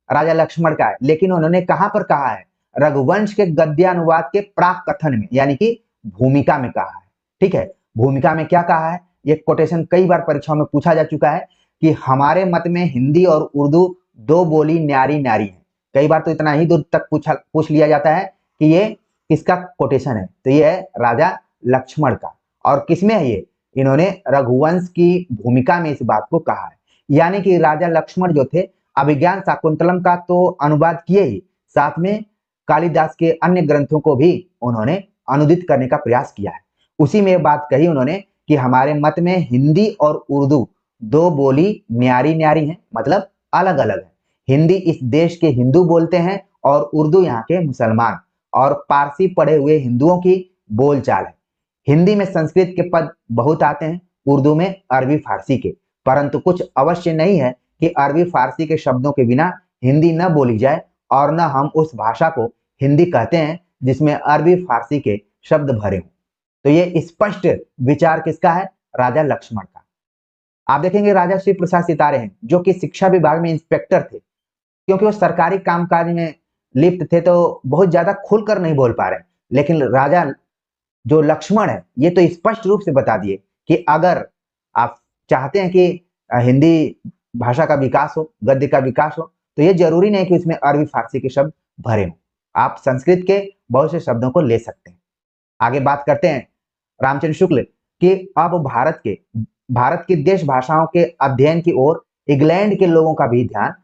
राजा लक्ष्मण का है, लेकिन उन्होंने कहां पर कहा है? रघुवंश के गद्यानुवाद के प्राक कथन में, यानी कि भूमिका में कहा है। ठीक है, भूमिका में क्या कहा है? ये कोटेशन कई बार परीक्षाओं में पूछा जा चुका है कि हमारे मत में हिंदी और उर्दू दो बोली न्यारी न्यारी है। कई बार तो इतना ही दूर तक पूछ लिया जाता है कि ये किसका कोटेशन है, तो ये है राजा लक्ष्मण का। और किसमें है ये? इन्होंने रघुवंश की भूमिका में इस बात को कहा है। यानी कि राजा लक्ष्मण जो थे अभिज्ञान शाकुंतलम का तो अनुवाद किए ही, साथ में कालिदास के अन्य ग्रंथों को भी उन्होंने अनुदित करने का प्रयास किया है। उसी में बात कही उन्होंने कि हमारे मत में हिंदी और उर्दू दो बोली न्यारी न्यारी है, मतलब अलग अलग है। हिंदी इस देश के हिंदू बोलते हैं और उर्दू यहाँ के मुसलमान और पारसी पढ़े हुए हिंदुओं की बोलचाल है। हिंदी में संस्कृत के पद बहुत आते हैं, उर्दू में अरबी फारसी के, परंतु कुछ अवश्य नहीं है कि अरबी फारसी के शब्दों के बिना हिंदी न बोली जाए और न हम उस भाषा को हिंदी कहते हैं जिसमें अरबी फारसी के शब्द भरे हों। तो ये स्पष्ट विचार किसका है? राजा लक्ष्मण का। आप देखेंगे राजा श्री प्रसाद सितारे हैं जो कि शिक्षा विभाग में इंस्पेक्टर थे, क्योंकि वो सरकारी कामकाज में लिप्त थे तो बहुत ज्यादा खुलकर नहीं बोल पा रहे, लेकिन राजा जो लक्ष्मण है ये तो स्पष्ट रूप से बता दिए कि अगर आप चाहते हैं कि हिंदी भाषा का विकास हो, गद्य का विकास हो, तो ये जरूरी नहीं कि इसमें अरबी फारसी के शब्द भरे हों, आप संस्कृत के बहुत से शब्दों को ले सकते हैं। आगे बात करते हैं रामचंद्र शुक्ल कि अब भारत की देश भाषाओं के अध्ययन की ओर इंग्लैंड के लोगों का भी ध्यान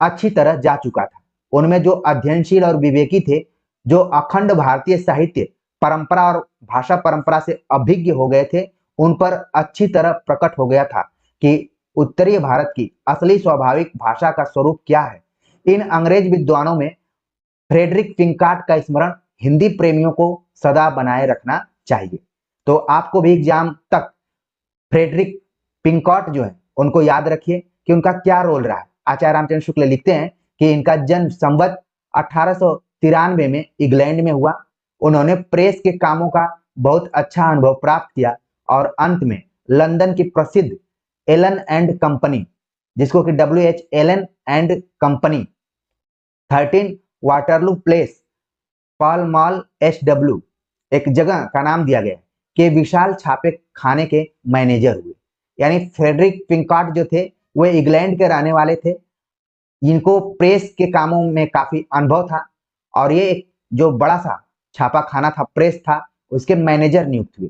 अच्छी तरह जा चुका था। उनमें जो अध्ययनशील और विवेकी थे, जो अखंड भारतीय साहित्य परंपरा और भाषा परंपरा से अभिज्ञ हो गए थे, उन पर अच्छी तरह प्रकट हो गया था कि उत्तरीय भारत की असली स्वाभाविक भाषा का स्वरूप क्या है। इन अंग्रेज विद्वानों में फ्रेडरिक पिंकार्ट का स्मरण हिंदी प्रेमियों को सदा बनाए रखना चाहिए। तो आपको भी एग्जाम तक फ्रेडरिक पिंकार्ट जो है उनको याद रखिए कि उनका क्या रोल रहा है। आचार्य रामचंद्र शुक्ल लिखते हैं कि इनका जन्म संवत 1893 में इंग्लैंड में हुआ। उन्होंने प्रेस के कामों का बहुत अच्छा अनुभव प्राप्त किया और अंत में लंदन की प्रसिद्ध एलन एंड कंपनी, जिसको कि WH Allen and company 13 Waterloo Place Pall Mall SW एक जगह का नाम दिया गया कि विशाल छापे खाने के मैनेजर हुए। यानी फ्रेडरिक पिंकार्ट जो थे वो इंग्लैंड के रहने वाले थे, इनको प्रेस के कामों में काफी अनुभव था और ये एक जो बड़ा सा छापा खाना था, प्रेस था, उसके मैनेजर नियुक्त हुए।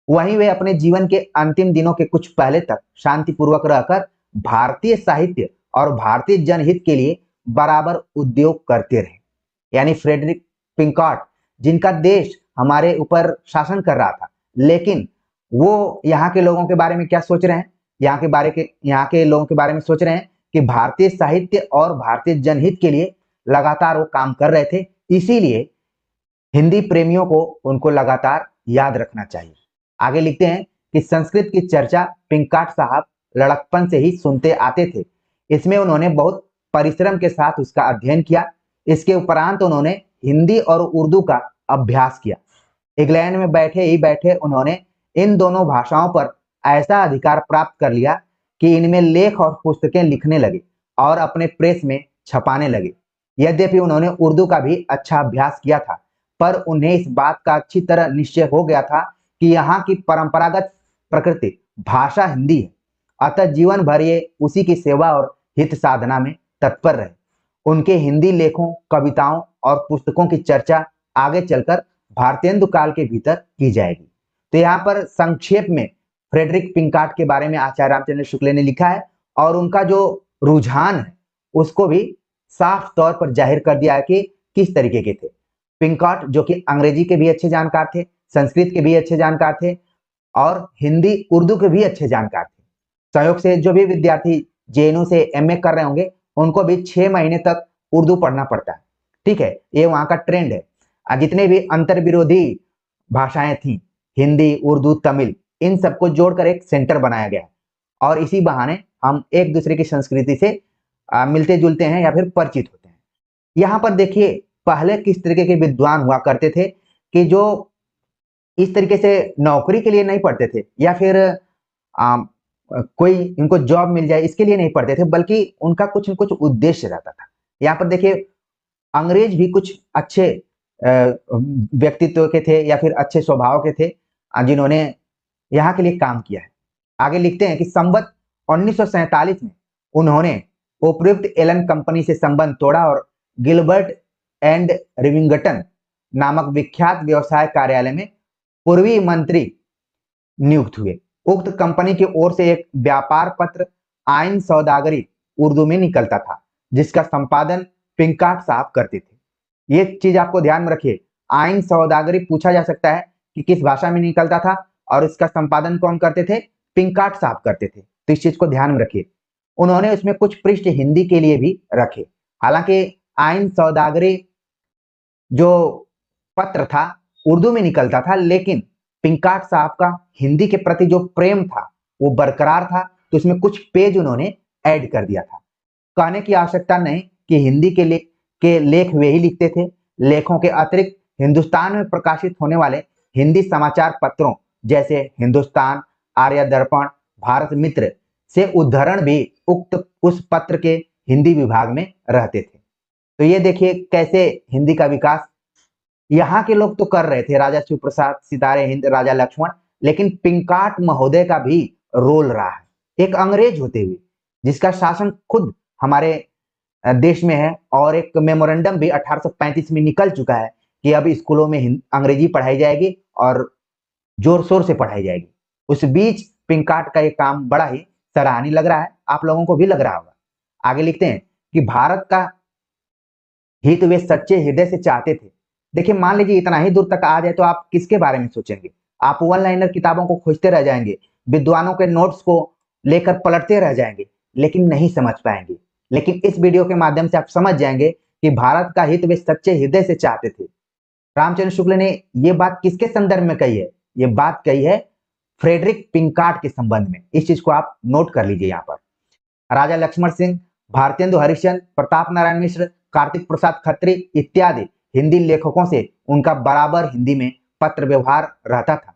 वहीं वे अपने जीवन के अंतिम दिनों के कुछ पहले तक शांतिपूर्वक रहकर भारतीय साहित्य और भारतीय जनहित के लिए बराबर उद्योग करते रहे। यानी फ्रेडरिक पिंकार्ट जिनका देश हमारे ऊपर शासन कर रहा था, लेकिन वो यहाँ के लोगों के बारे में क्या सोच रहे हैं, यहाँ के लोगों के बारे में सोच रहे हैं कि भारतीय साहित्य और भारतीय जनहित के लिए लगातार वो काम कर रहे थे, इसीलिए हिंदी प्रेमियों को उनको लगातार याद रखना चाहिए। आगे लिखते हैं कि संस्कृत की चर्चा पिंकाट साहब लड़कपन से ही सुनते आते थे। इसमें उन्होंने बहुत परिश्रम के साथ उसका अध्ययन किया। इसके उपरांत उन्होंने हिंदी और उर्दू का अभ्यास किया। इंग्लैंड में बैठे ही बैठे उन्होंने इन दोनों भाषाओं पर ऐसा अधिकार प्राप्त कर लिया कि इनमें लेख और पुस्तकें लिखने लगे और अपने प्रेस में छपाने लगे। यद्यपि उन्होंने उर्दू का भी अच्छा अभ्यास किया था, पर उन्हें इस बात का अच्छी तरह निश्चय हो गया था कि यहाँ की परंपरागत प्रकृति भाषा हिंदी है, अतः जीवन भर ये उसी की सेवा और हित साधना में तत्पर रहे। उनके हिंदी लेखों, कविताओं और पुस्तकों की चर्चा आगे चलकर भारतेंदु काल के भीतर की जाएगी। तो यहाँ पर संक्षेप में फ्रेडरिक पिंकाट के बारे में आचार्य रामचंद्र शुक्ल ने लिखा है और उनका जो रुझान है उसको भी साफ तौर पर जाहिर कर दिया है कि किस तरीके के थे पिंकाट, जो कि अंग्रेजी के भी अच्छे जानकार थे, संस्कृत के भी अच्छे जानकार थे और हिंदी उर्दू के भी अच्छे जानकार थे। संयोग से जो भी विद्यार्थी जेएनयू से एमए कर रहे होंगे उनको भी 6 महीने तक उर्दू पढ़ना पड़ता है। ठीक है, ये वहां का ट्रेंड है। जितने भी अंतर विरोधी भाषाएं थी, हिंदी, उर्दू, तमिल, इन सबको जोड़कर एक सेंटर बनाया गया और इसी बहाने हम एक दूसरे की संस्कृति से मिलते जुलते हैं या फिर परिचित होते हैं। यहाँ पर देखिए पहले किस तरीके के विद्वान हुआ करते थे कि जो इस तरीके से नौकरी के लिए नहीं पढ़ते थे या फिर कोई इनको जॉब मिल जाए इसके लिए नहीं पढ़ते थे, बल्कि उनका कुछ न कुछ उद्देश्य रहता था। यहाँ पर देखिए अंग्रेज भी कुछ अच्छे व्यक्तित्व के थे या फिर अच्छे स्वभाव के थे जिन्होंने यहाँ के लिए काम किया है। आगे लिखते हैं कि संवत 1947 में उन्होंने उपयुक्त एलन कंपनी से संबंध तोड़ा और गिलबर्ट एंड रिविंगटन नामक विख्यात व्यवसाय कार्यालय में पूर्वी मंत्री नियुक्त हुए। उक्त कंपनी की ओर से एक व्यापार पत्र आइन सौदागरी उर्दू में निकलता था, जिसका संपादन पिंकाट साहब करते थे। ये चीज आपको ध्यान में रखिए, आइन सौदागरी पूछा जा सकता है कि किस भाषा में निकलता था और इसका संपादन कौन करते थे, पिंकाट साहब करते थे। तो इस चीज को ध्यान में रखिए। उन्होंने उसमें कुछ पृष्ठ हिंदी के लिए भी रखे। हालांकि आइन सौदागरी जो पत्र था उर्दू में निकलता था, लेकिन पिंकाट साहब का हिंदी के प्रति जो प्रेम था वो बरकरार था, तो उसमें कुछ पेज उन्होंने ऐड कर दिया था। कहने की आवश्यकता नहीं कि हिंदी के लेख वे ही लिखते थे। लेखों के अतिरिक्त हिंदुस्तान में प्रकाशित होने वाले हिंदी समाचार पत्रों जैसे हिंदुस्तान, आर्य दर्पण, भारत मित्र से उद्धरण भी उक्त उस पत्र के हिंदी विभाग में रहते थे। तो ये देखिए कैसे हिंदी का विकास यहाँ के लोग तो कर रहे थे, राजा शिव प्रसाद, सितारे हिंद, राजा लक्ष्मण, लेकिन पिंकाट महोदय का भी रोल रहा है। एक अंग्रेज होते हुए जिसका शासन खुद हमारे देश में है और एक मेमोरेंडम भी 1835 में निकल चुका है कि अब स्कूलों में अंग्रेजी पढ़ाई जाएगी और जोर शोर से पढ़ाई जाएगी। उस बीच पिंकाट का ये काम बड़ा ही सराहनीय लग रहा है, आप लोगों को भी लग रहा होगा। आगे लिखते हैं कि भारत का हित वे सच्चे हृदय से चाहते थे। देखिए मान लीजिए इतना ही दूर तक आ जाए तो आप किसके बारे में सोचेंगे? आप वन लाइनर किताबों को खोजते रह जाएंगे, विद्वानों के नोट्स को लेकर पलटते रह जाएंगे, लेकिन नहीं समझ पाएंगे। लेकिन इस वीडियो के माध्यम से आप समझ जाएंगे कि भारत का हित वे सच्चे हृदय से चाहते थे। रामचंद्र शुक्ल ने यह बात किसके संदर्भ में कही है? ये बात कही है फ्रेडरिक पिंकाट के संबंध में। इस चीज को आप नोट कर लीजिए। यहाँ पर राजा लक्ष्मण सिंह, भारतेंदु हरिश्चंद्र, प्रताप नारायण मिश्र, कार्तिक प्रसाद खत्री इत्यादि हिंदी लेखकों से उनका बराबर हिंदी में पत्र व्यवहार रहता था।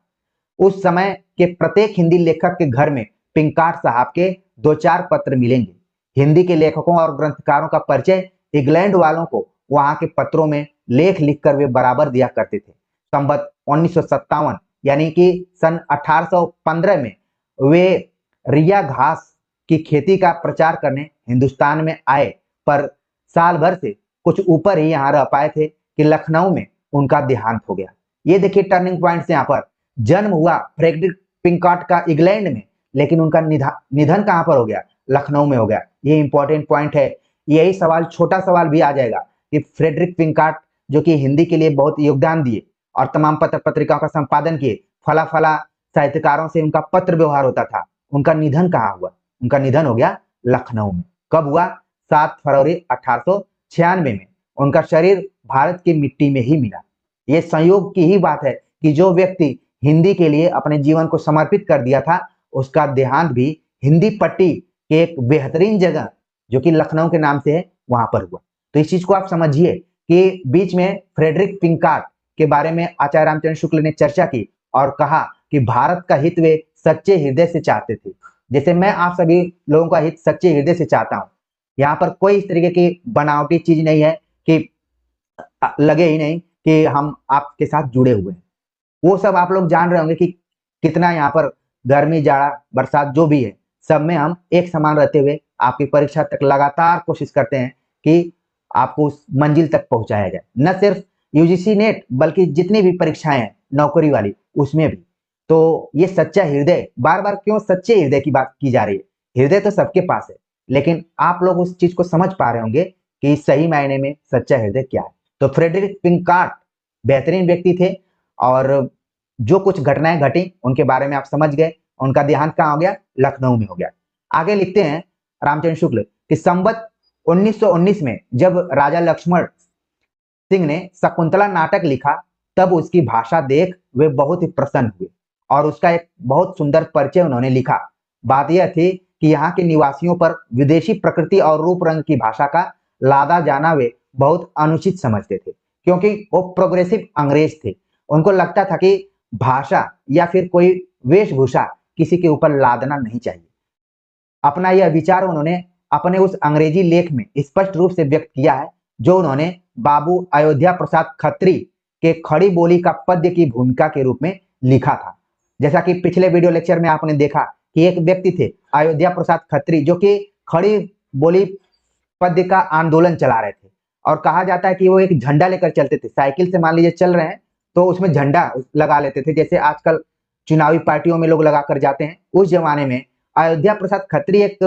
उस समय के प्रत्येक हिंदी लेखक के घर में पिंकाट साहब के 2-4 पत्र मिलेंगे। हिंदी के लेखकों और ग्रंथकारों का परिचय इंग्लैंड वालों को वहां के पत्रों में लेख लिखकर वे बराबर दिया करते थे। संवत 1957 यानी कि सन 1815 में वे रिया घास की खेती का प्रचार करने हिंदुस्तान में आए, पर साल भर से कुछ ऊपर ही यहाँ रह पाए थे कि लखनऊ में उनका देहांत हो गया। ये देखिए टर्निंग पॉइंट यहाँ पर जन्म हुआ फ्रेडरिक पिंकाट का इंग्लैंड में, लेकिन उनका निधन कहाँ पर हो गया? लखनऊ में हो गया। ये इंपॉर्टेंट पॉइंट है। यही सवाल, छोटा सवाल भी आ जाएगा कि फ्रेडरिक पिंकाट जो कि हिंदी के लिए बहुत योगदान दिए और तमाम पत्र पत्रिकाओं का संपादन किए। फला फला साहित्यकारों से उनका पत्र व्यवहार होता था। उनका निधन कहाँ हुआ? उनका निधन हो गया लखनऊ में। कब हुआ? 7 फरवरी 1896 में। उनका शरीर भारत की मिट्टी में ही मिला। ये संयोग की ही बात है कि जो व्यक्ति हिंदी के लिए अपने जीवन को समर्पित कर दिया था, उसका देहांत भी हिंदी पट्टी के एक बेहतरीन जगह जो कि लखनऊ के नाम से है, वहां पर हुआ। तो इस चीज को आप समझिए कि बीच में फ्रेडरिक पिंकार्ट के बारे में आचार्य रामचंद्र शुक्ल ने चर्चा की और कहा कि भारत का हित वे सच्चे हृदय से चाहते थे, जैसे मैं आप सभी लोगों का हित सच्चे हृदय से चाहता हूं। यहाँ पर कोई इस तरीके की बनावटी चीज नहीं है कि लगे ही नहीं कि हम आपके साथ जुड़े हुए हैं। वो सब आप लोग जान रहे होंगे कि कितना यहाँ पर गर्मी, जाड़ा, बरसात जो भी है, सब में हम एक समान रहते हुए आपकी परीक्षा तक लगातार कोशिश करते हैं कि आपको उस मंजिल तक पहुंचाया जाए। न सिर्फ यूजीसी नेट बल्कि जितनी भी परीक्षाएं हैं नौकरी वाली, उसमें भी। तो ये सच्चा हृदय, बार बार क्यों सच्चे हृदय की बात की जा रही है? हृदय तो सबके पास है, लेकिन आप लोग उस चीज को समझ पा रहे होंगे कि सही मायने में सच्चा हृदय क्या है। तो फ्रेडरिक पिंकार्ट बेहतरीन व्यक्ति थे और जो कुछ घटनाएं घटी उनके बारे में आप समझ गए। उनका देहांत कहाँ हो गया? लखनऊ में हो गया। आगे लिखते हैं रामचंद्र शुक्ल कि संवत 1919 में जब राजा लक्ष्मण सिंह ने शकुंतला नाटक लिखा, तब उसकी भाषा देख वे बहुत ही प्रसन्न हुए और उसका एक बहुत सुंदर परिचय उन्होंने लिखा। बात यह थी कि यहाँ के निवासियों पर विदेशी प्रकृति और रूप रंग की भाषा का लादा जाना वे बहुत अनुचित समझते थे, क्योंकि वो प्रोग्रेसिव अंग्रेज थे। उनको लगता था कि भाषा या फिर कोई वेशभूषा किसी के ऊपर लादना नहीं चाहिए। अपना यह विचार उन्होंने अपने उस अंग्रेजी लेख में स्पष्ट रूप से व्यक्त किया है, जो उन्होंने बाबू अयोध्या प्रसाद खत्री के खड़ी बोली का पद्य की भूमिका के रूप में लिखा था। जैसा कि पिछले वीडियो लेक्चर में आपने देखा कि एक व्यक्ति थे अयोध्या प्रसाद खत्री, जो कि खड़ी बोली पद्य का आंदोलन चला रहे थे और कहा जाता है कि वो एक झंडा लेकर चलते थे। साइकिल से मान लीजिए चल रहे हैं तो उसमें झंडा लगा लेते थे, जैसे आजकल चुनावी पार्टियों में लोग लगा कर जाते हैं। उस जमाने में अयोध्या प्रसाद खत्री एक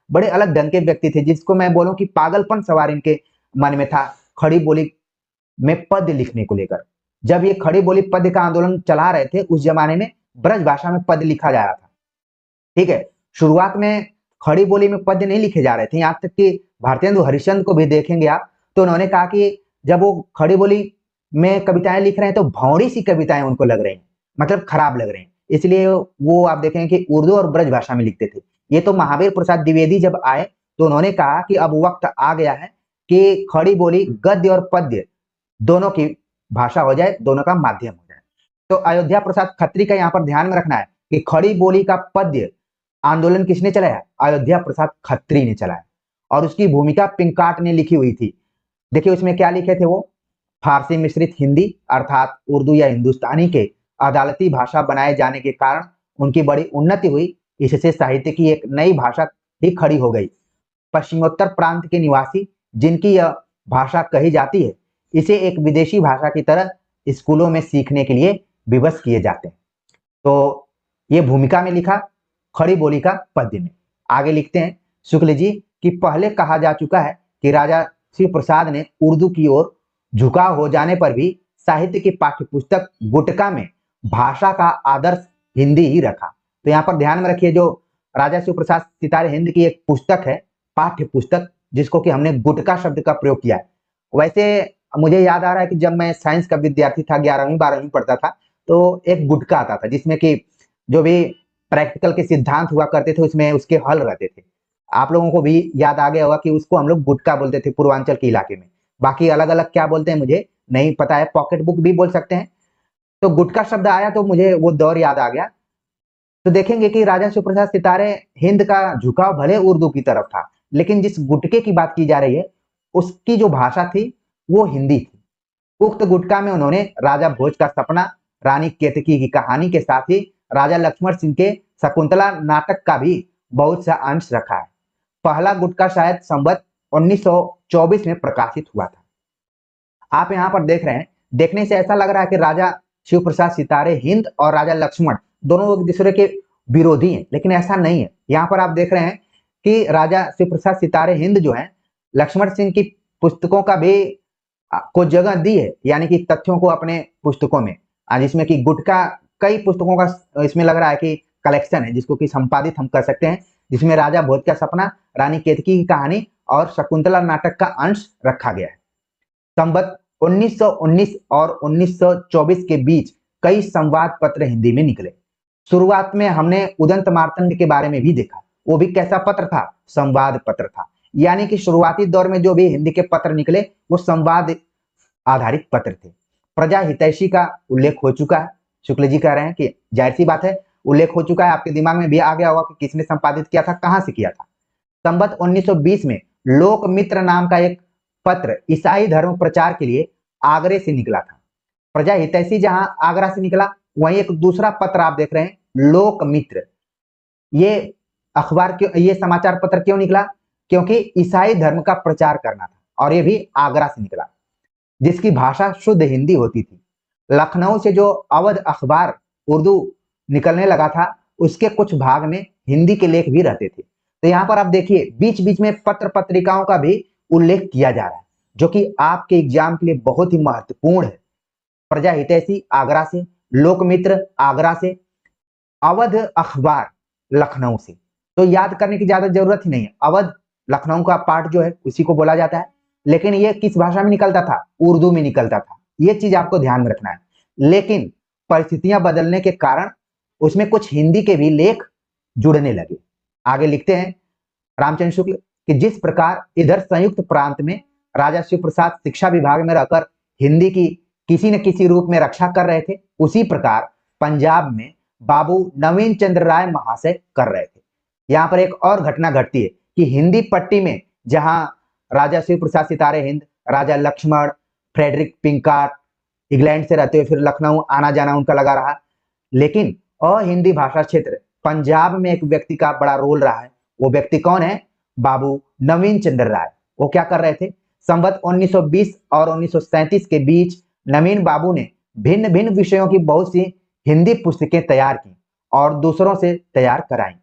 बड़े अलग ढंग के व्यक्ति थे, जिसको मैं बोलूं कि पागलपन सवार इनके मन में था खड़ी बोली में पद्य लिखने को लेकर। जब ये खड़ी बोली पद्य का आंदोलन चला रहे थे, उस जमाने में ब्रज भाषा में पद्य लिखा जा रहा था। ठीक है, शुरुआत में खड़ी बोली में पद्य नहीं लिखे जा रहे थे। यहाँ तक कि भारतेंदु हरिश्चंद्र को भी देखेंगे आप, तो उन्होंने कहा कि जब वो खड़ी बोली में कविताएं लिख रहे हैं तो भौड़ी सी कविताएं उनको लग रही हैं, मतलब खराब लग रहे हैं, इसलिए वो आप देखें कि उर्दू और ब्रज भाषा में लिखते थे। ये तो महावीर प्रसाद द्विवेदी जब आए तो उन्होंने कहा कि अब वक्त आ गया है कि खड़ी बोली गद्य और पद्य दोनों की भाषा हो जाए, दोनों का माध्यम हो जाए। तो अयोध्या प्रसाद खत्री का यहाँ पर ध्यान में रखना है कि खड़ी बोली का पद्य आंदोलन किसने चलाया? अयोध्या प्रसाद खत्री ने चलाया और उसकी भूमिका पिंकार्ट ने लिखी हुई थी। देखिए उसमें क्या लिखे थे वो? फारसी मिश्रित हिंदी अर्थात उर्दू या हिंदुस्तानी के अदालती भाषा बनाए जाने के कारण उनकी बड़ी उन्नति हुई। इससे साहित्य की एक नई भाषा ही खड़ी हो गई। पश्चिमोत्तर प्रांत के निवासी जिनकी यह भाषा कही जाती है, इसे एक विदेशी भाषा की तरह स्कूलों में सीखने के लिए विवश किए जाते हैं। तो ये भूमिका में लिखा खड़ी बोली का पद्य में। आगे लिखते हैं शुक्ल जी कि पहले कहा जा चुका है कि राजा शिव प्रसाद ने उर्दू की ओर झुकाव हो जाने पर भी साहित्य की पाठ्यपुस्तक गुटका में भाषा का आदर्श हिंदी ही रखा। तो यहाँ पर ध्यान में रखिए, जो राजा शिव प्रसाद सितारे हिंद की एक पुस्तक है, पाठ्य पुस्तक, जिसको कि हमने गुटका शब्द का प्रयोग किया है। वैसे मुझे याद आ रहा है कि जब मैं साइंस का विद्यार्थी था, 11वीं 12वीं पढ़ता था, तो एक गुटका आता था जिसमें कि जो भी प्रैक्टिकल के सिद्धांत हुआ करते थे उसमें उसके हल रहते थे। आप लोगों को भी याद आ गया होगा कि उसको हम लोग गुटका बोलते थे पूर्वांचल के इलाके में। बाकी अलग अलग क्या बोलते हैं मुझे नहीं पता है, पॉकेट बुक भी बोल सकते हैं। तो गुटका शब्द आया तो मुझे वो दौर याद आ गया। तो देखेंगे कि राजा शिव प्रसाद सितारे हिंद का झुकाव भले उर्दू की तरफ था, लेकिन जिस गुटके की बात की जा रही है उसकी जो भाषा थी वो हिंदी थी। उक्त गुटका में उन्होंने राजा भोज का सपना, रानी केतकी की कहानी के साथ ही राजा लक्ष्मण सिंह के शकुंतला नाटक का भी बहुत सा अंश रखा है। पहला गुटका शायद संवत 1924 में प्रकाशित हुआ था। आप यहाँ पर देख रहे हैं, देखने से ऐसा लग रहा है कि राजा शिव प्रसाद सितारे हिंद और राजा लक्ष्मण दोनों एक दूसरे के विरोधी हैं, लेकिन ऐसा नहीं है। यहाँ पर आप देख रहे हैं कि राजा शिव प्रसाद सितारे हिंद जो है लक्ष्मण सिंह की पुस्तकों का भी को जगह दी है, यानी कि तथ्यों को अपने पुस्तकों में। जिसमें कि गुटका कई पुस्तकों का इसमें लग रहा है कि कलेक्शन है, जिसको कि संपादित हम कर सकते हैं, जिसमें राजा भोज का सपना, रानी केतकी की कहानी और शकुंतला नाटक का अंश रखा गया है। संवत 1919 और 1924 के बीच कई संवाद पत्र हिंदी में निकले। शुरुआत में हमने उदंत मार्तंड के बारे में भी देखा, वो भी कैसा पत्र था? संवाद पत्र था। यानी कि शुरुआती दौर में जो भी हिंदी के पत्र निकले वो संवाद आधारित पत्र थे। प्रजा हितैषी का उल्लेख हो चुका है, शुक्ल जी कह रहे हैं कि जाहिर सी बात है उल्लेख हो चुका है, आपके दिमाग में भी आ गया होगा कि किसने संपादित किया था, कहां से किया था। संवत 1920 में लोक मित्र नाम का एक पत्र ईसाई धर्म प्रचार के लिए आगरे से निकला था। प्रजा हितैषी जहां आगरा से निकला, वहीं एक दूसरा पत्र आप देख रहे हैं लोक मित्र। ये अखबार क्यों, ये समाचार पत्र क्यों निकला? क्योंकि ईसाई धर्म का प्रचार करना था और ये भी आगरा से निकला, जिसकी भाषा शुद्ध हिंदी होती थी। लखनऊ से जो अवध अखबार उर्दू निकलने लगा था, उसके कुछ भाग में हिंदी के लेख भी रहते थे। तो यहाँ पर आप देखिए बीच बीच में पत्र पत्रिकाओं का भी उल्लेख किया जा रहा है, जो कि आपके एग्जाम के लिए बहुत ही महत्वपूर्ण है। प्रजा हितैषी आगरा से, लोकमित्र आगरा से, अवध अखबार लखनऊ से। तो याद करने की ज्यादा जरूरत ही नहीं है, अवध लखनऊ का पार्ट जो है उसी को बोला जाता है। लेकिन ये किस भाषा में निकलता था? उर्दू में निकलता था। ये चीज आपको ध्यान में रखना है। लेकिन परिस्थितियां बदलने के कारण उसमें कुछ हिंदी के भी लेख जुड़ने लगे। आगे लिखते हैं रामचंद्र शुक्ल कि जिस प्रकार इधर संयुक्त प्रांत में राजा शिव प्रसाद शिक्षा विभाग में रहकर हिंदी की किसी न किसी रूप में रक्षा कर रहे थे, उसी प्रकार पंजाब में बाबू नवीन चंद्र राय महाशय कर रहे थे। यहाँ पर एक और घटना घटती है कि हिंदी पट्टी में जहां राजा शिव प्रसाद सितारे हिंद, राजा लक्ष्मण, फ्रेडरिक पिंकार्ट इंग्लैंड से रहते हुए फिर लखनऊ आना जाना उनका लगा रहा, लेकिन अहिंदी भाषा क्षेत्र पंजाब में एक व्यक्ति का बड़ा रोल रहा है। वो व्यक्ति कौन है? बाबू नवीन चंद्र राय। वो क्या कर रहे थे? संवत 1920 और 1937 के बीच नवीन बाबू ने भिन्न भिन्न विषयों की बहुत सी हिंदी पुस्तकें तैयार की और दूसरों से तैयार कराई।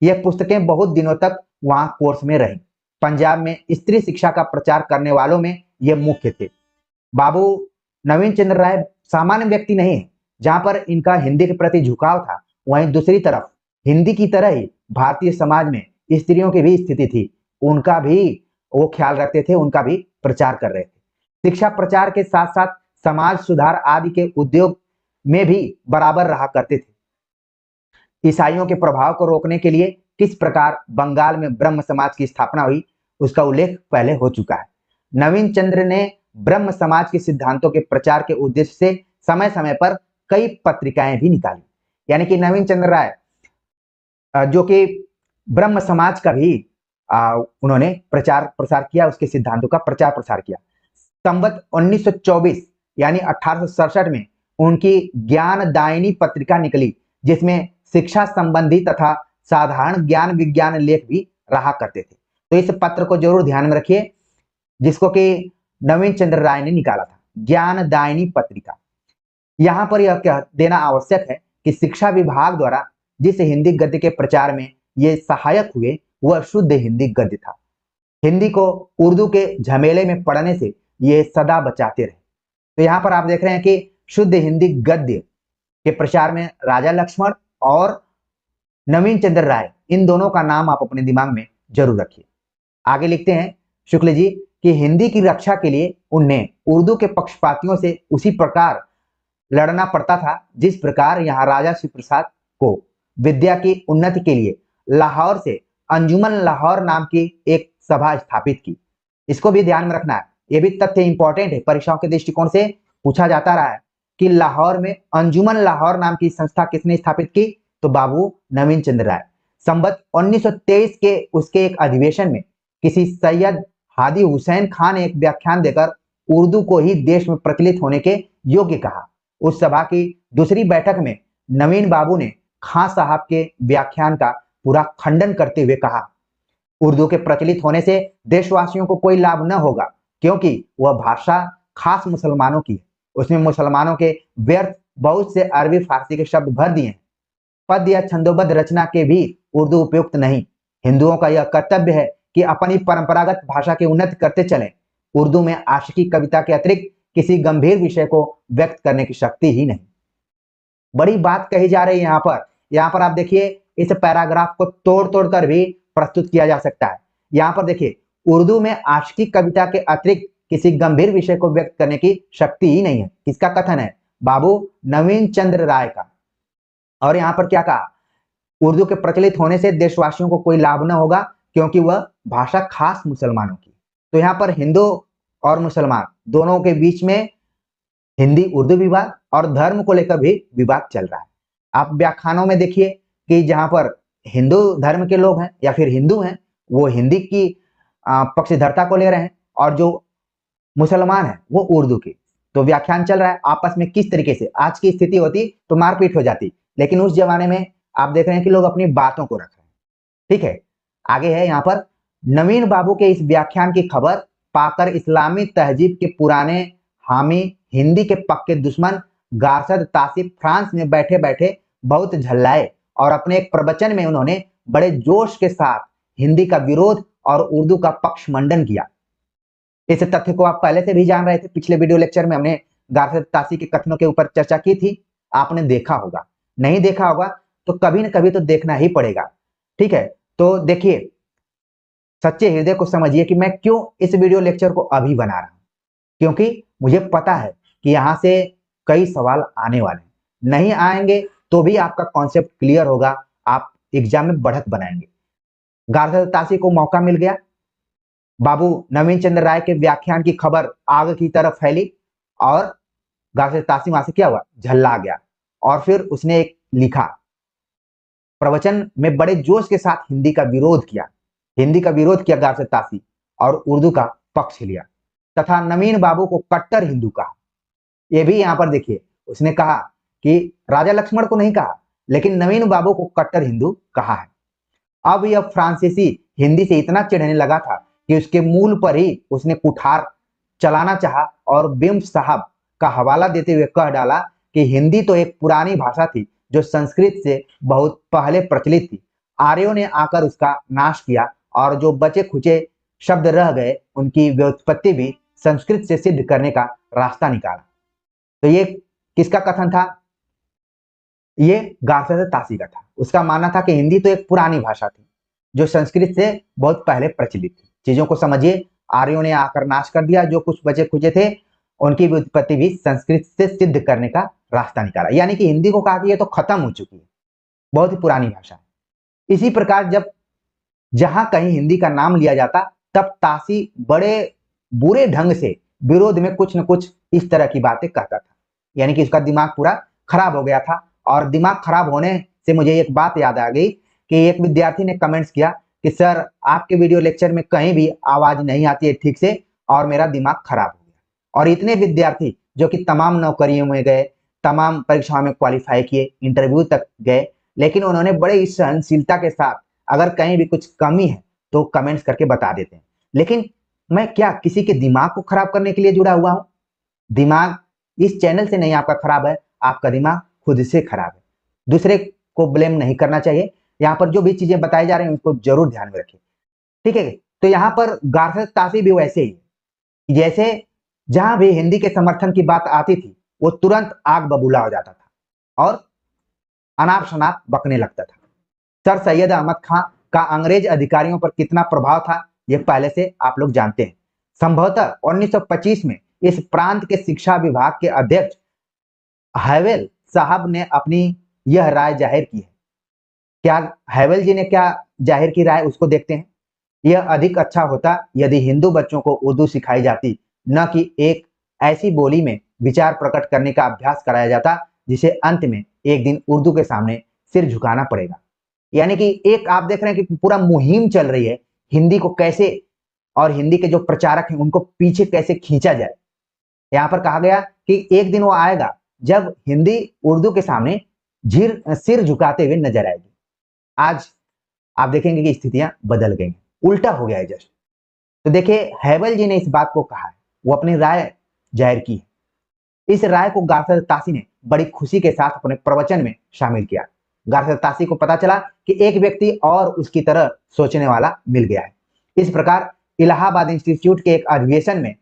यह पुस्तकें बहुत दिनों तक वहां कोर्स में रही। पंजाब में स्त्री शिक्षा का प्रचार करने वालों में ये मुख्य थे। बाबू नवीन चंद्र राय सामान्य व्यक्ति नहीं है। जहां पर इनका हिंदी के प्रति झुकाव था, वहीं दूसरी तरफ हिंदी की तरह ही भारतीय समाज में स्त्रियों की भी स्थिति थी, उनका भी वो ख्याल रखते थे, उनका भी प्रचार कर रहे थे। शिक्षा प्रचार के साथ साथ समाज सुधार आदि के उद्योग में भी बराबर रहा करते थे। ईसाइयों के प्रभाव को रोकने के लिए किस प्रकार बंगाल में ब्रह्म समाज की स्थापना हुई, उसका उल्लेख पहले हो चुका है। नवीन चंद्र ने ब्रह्म समाज के सिद्धांतों के प्रचार के उद्देश्य से समय समय पर कई पत्रिकाएं भी निकाली। यानी कि नवीन चंद्र राय जो कि ब्रह्म समाज का भी उन्होंने प्रचार प्रसार किया, उसके सिद्धांतों का प्रचार प्रसार किया। संवत 1924 यानी 1867 में उनकी ज्ञानदायिनी पत्रिका निकली, जिसमें शिक्षा संबंधी तथा साधारण ज्ञान विज्ञान लेख भी रहा करते थे। तो इस पत्र को जरूर ध्यान में रखिए, जिसको कि नवीन चंद्र राय ने निकाला था, ज्ञानदायिनी पत्रिका। यहां पर यह कह देना आवश्यक है कि शिक्षा विभाग द्वारा जिस हिंदी गद्य के प्रचार में ये सहायक हुए, वह शुद्ध हिंदी गद्य था। हिंदी को उर्दू के झमेले में पढ़ने से ये सदा बचाते रहे। तो यहाँ पर आप देख रहे हैं कि शुद्ध हिंदी गद्य के प्रचार में राजा लक्ष्मण और नवीन चंद्र राय, इन दोनों का नाम आप अपने दिमाग में जरूर रखिए। आगे लिखते हैं शुक्ल जी कि हिंदी की रक्षा के लिए उन्हें उर्दू के पक्षपातियों से उसी प्रकार लड़ना पड़ता था जिस प्रकार यहाँ राजा शिव प्रसाद को विद्या की उन्नति के लिए लाहौर से अंजुमन लाहौर नाम की एक सभा स्थापित की। इसको भी ध्यान में रखना है, ये भी तथ्य इंपॉर्टेंट है, परीक्षाओं के दृष्टिकोण से पूछा जाता रहा है कि लाहौर में अंजुमन लाहौर नाम की संस्था किसने स्थापित की? तो बाबू नवीन चंद्र राय। संवत 1923 के उसके एक अधिवेशन में किसी सैयद हादी हुसैन खान ने एक व्याख्यान देकर उर्दू को ही देश में प्रचलित होने के योग्य कहा। उस सभा की दूसरी बैठक में नवीन बाबू ने खां साहब के व्याख्यान का पूरा खंडन करते हुए कहा, उर्दू के प्रचलित होने से देशवासियों को कोई लाभ न होगा, क्योंकि वह भाषा खास मुसलमानों की है। उसमें मुसलमानों के व्यर्थ बहुत से अरबी फारसी के शब्द भर दिए हैं। पद या छंदोबद्ध रचना के भी उर्दू उपयुक्त नहीं। हिंदुओं का यह कर्तव्य है कि अपनी परंपरागत भाषा की उन्नति करते चलें। उर्दू में आशिकी कविता के अतिरिक्त किसी गंभीर विषय को व्यक्त करने की शक्ति ही नहीं। बड़ी बात कही जा रही है यहाँ पर आप देखिए, इस पैराग्राफ को तोड़ तोड़ कर भी प्रस्तुत किया जा सकता है। यहाँ पर देखिए, उर्दू में आशिकी कविता के अतिरिक्त किसी गंभीर विषय को व्यक्त करने की शक्ति ही नहीं है। किसका कथन है? बाबू नवीन चंद्र राय का। और यहाँ पर क्या कहा? उर्दू के प्रचलित होने से देशवासियों को कोई लाभ न होगा, क्योंकि वह भाषा खास मुसलमानों की। तो यहाँ पर हिंदू और मुसलमान दोनों के बीच में हिंदी उर्दू विवाद और धर्म को लेकर भी विवाद चल रहा है। आप व्याख्यानों में देखिए कि जहां पर हिंदू धर्म के लोग हैं या फिर हिंदू हैं, वो हिंदी की पक्षधरता को ले रहे हैं, और जो मुसलमान है वो उर्दू की। तो व्याख्यान चल रहा है आपस में। किस तरीके से आज की स्थिति होती तो मारपीट हो जाती, लेकिन उस जमाने में आप देख रहे हैं कि लोग अपनी बातों को रख रहे हैं। ठीक है, आगे है यहाँ पर, नवीन बाबू के इस व्याख्यान की खबर पाकर इस्लामी तहजीब के पुराने हामी, हिंदी के पक्के दुश्मन गारसद तासिफ फ्रांस में बैठे बैठे बहुत झल्लाए, और अपने एक प्रवचन में उन्होंने बड़े जोश के साथ हिंदी का विरोध और उर्दू का पक्ष मंडन किया। इस तथ्य को आप पहले से भी जान रहे थे। पिछले वीडियो लेक्चर में हमने गारसद तासी के कथनों के ऊपर चर्चा की थी, आपने देखा होगा। नहीं देखा होगा तो कभी न कभी तो देखना ही पड़ेगा। ठीक है, तो देखिए, सच्चे हृदय को समझिए कि मैं क्यों इस वीडियो लेक्चर को अभी बना रहा हूं, क्योंकि मुझे पता है कि यहां से कई सवाल आने वाले हैं। नहीं आएंगे तो भी आपका कॉन्सेप्ट क्लियर होगा, आप एग्जाम में बढ़त बनाएंगे। गारसद तासी को मौका मिल गया, बाबू नवीन चंद्र राय के व्याख्यान की खबर आग की तरफ फैली, और गारसद तासी वहां से क्या हुआ? झल्ला गया। और फिर उसने एक लिखा, प्रवचन में बड़े जोश के साथ हिंदी का विरोध किया। हिंदी का विरोध किया गारसद तासी, और उर्दू का पक्ष लिया, तथा नवीन बाबू को कट्टर हिंदू कहा। ये भी यहाँ पर देखिए, उसने कहा कि राजा लक्ष्मण को नहीं कहा, लेकिन नवीन बाबू को कट्टर हिंदू कहा है। अब यह फ्रांसीसी हिंदी से इतना चिढ़ने लगा था कि उसके मूल पर ही उसने कुठार चलाना चाहा, और बिम्ब साहब का हवाला देते हुए कह डाला कि हिंदी तो एक पुरानी भाषा थी जो संस्कृत से बहुत पहले प्रचलित थी। आर्यों ने आकर उसका नाश किया, और जो बचे खुचे शब्द रह गए उनकी व्युत्पत्ति भी संस्कृत से सिद्ध करने का रास्ता निकाला। तो ये किसका कथन था? ये गारसद तासी का था। उसका मानना था कि हिंदी तो एक पुरानी भाषा थी जो संस्कृत से बहुत पहले प्रचलित थी। चीजों को समझिए, आर्यों ने आकर नाश कर दिया, जो कुछ बचे खुचे थे उनकी व्युत्पत्ति भी संस्कृत से सिद्ध करने का रास्ता निकाला। यानी कि हिंदी को कहा कि ये तो खत्म हो चुकी है, बहुत ही पुरानी भाषा है। इसी प्रकार जब जहां कहीं हिंदी का नाम लिया जाता, तब तासी बड़े बुरे ढंग से विरोध में कुछ न कुछ इस तरह की बातें कहता था। यानी कि उसका दिमाग पूरा खराब हो गया था। और दिमाग खराब होने से मुझे एक बात याद आ गई कि एक विद्यार्थी ने कमेंट्स किया कि सर, आपके वीडियो लेक्चर में कहीं भी आवाज नहीं आती है ठीक से, और मेरा दिमाग खराब हो गया। और इतने विद्यार्थी जो कि तमाम नौकरियों में गए, तमाम परीक्षाओं में क्वालिफाई किए, इंटरव्यू तक गए, लेकिन उन्होंने बड़े सहनशीलता के साथ अगर कहीं भी कुछ कमी है तो कमेंट्स करके बता देते हैं। लेकिन मैं क्या किसी के दिमाग को खराब करने के लिए जुड़ा हुआ हूं? दिमाग इस चैनल से नहीं आपका खराब है, आपका दिमाग खुद से खराब है। दूसरे को ब्लेम नहीं करना चाहिए। यहाँ पर जो भी चीजें बताई जा रही हैं उसको जरूर ध्यान में रखिए। ठीक है, तो यहाँ पर गारसद तासी भी वैसे ही, जैसे जहां भी हिंदी के समर्थन की बात आती थी वो तुरंत आग बबूला हो जाता था और अनाप शनाप बकने लगता था। सर सैयद अहमद खां का अंग्रेज अधिकारियों पर कितना प्रभाव था ये पहले से आप लोग जानते हैं। संभवतः 1925 में इस प्रांत के शिक्षा विभाग के अध्यक्ष हैवेल साहब ने अपनी यह राय जाहिर की है। क्या हैवेल जी ने क्या जाहिर की राय, उसको देखते हैं। यह अधिक अच्छा होता यदि हिंदू बच्चों को उर्दू सिखाई जाती, न कि एक ऐसी बोली में विचार प्रकट करने का अभ्यास कराया जाता जिसे अंत में एक दिन उर्दू के सामने सिर झुकाना पड़ेगा। यानी कि एक आप देख रहे हैं कि पूरा मुहिम चल रही है हिंदी को कैसे, और हिंदी के जो प्रचारक हैं उनको पीछे कैसे खींचा जाए। यहाँ पर कहा गया कि एक दिन वो आएगा जब हिंदी उर्दू के सामने सिर झुकाते हुए नजर आएगी। आज आप देखेंगे कि स्थितियां बदल गई, उल्टा हो गया है जस्ट। तो देखिए, हैवेल जी ने इस बात को कहा है, वो अपनी राय जाहिर की है। इस राय को गारसद तासी ने बड़ी खुशी के साथ अपने प्रवचन में शामिल किया। गारसद तासी को पता चला कि एक व्यक्ति और उसकी तरह सोचने वाला मिल गया है। इस प्रकार इलाहाबाद इंस्टीट्यूट के एक अधिवेशन में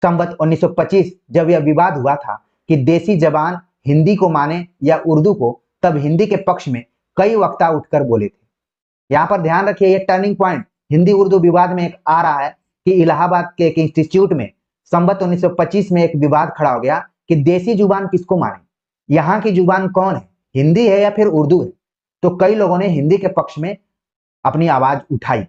संवत 1925 जब यह विवाद हुआ था कि देसी जबान हिंदी को माने या उर्दू को, तब हिंदी के पक्ष में कई वक्ता उठकर बोले थे। यहाँ पर ध्यान रखिए, ये टर्निंग पॉइंट हिंदी उर्दू विवाद में एक आ रहा है कि इलाहाबाद के एक इंस्टीट्यूट में संवत 1925 में एक विवाद खड़ा हो गया कि देसी जुबान किसको माने, यहाँ की जुबान कौन है, हिंदी है या फिर उर्दू है। तो कई लोगों ने हिंदी के पक्ष में अपनी आवाज उठाई।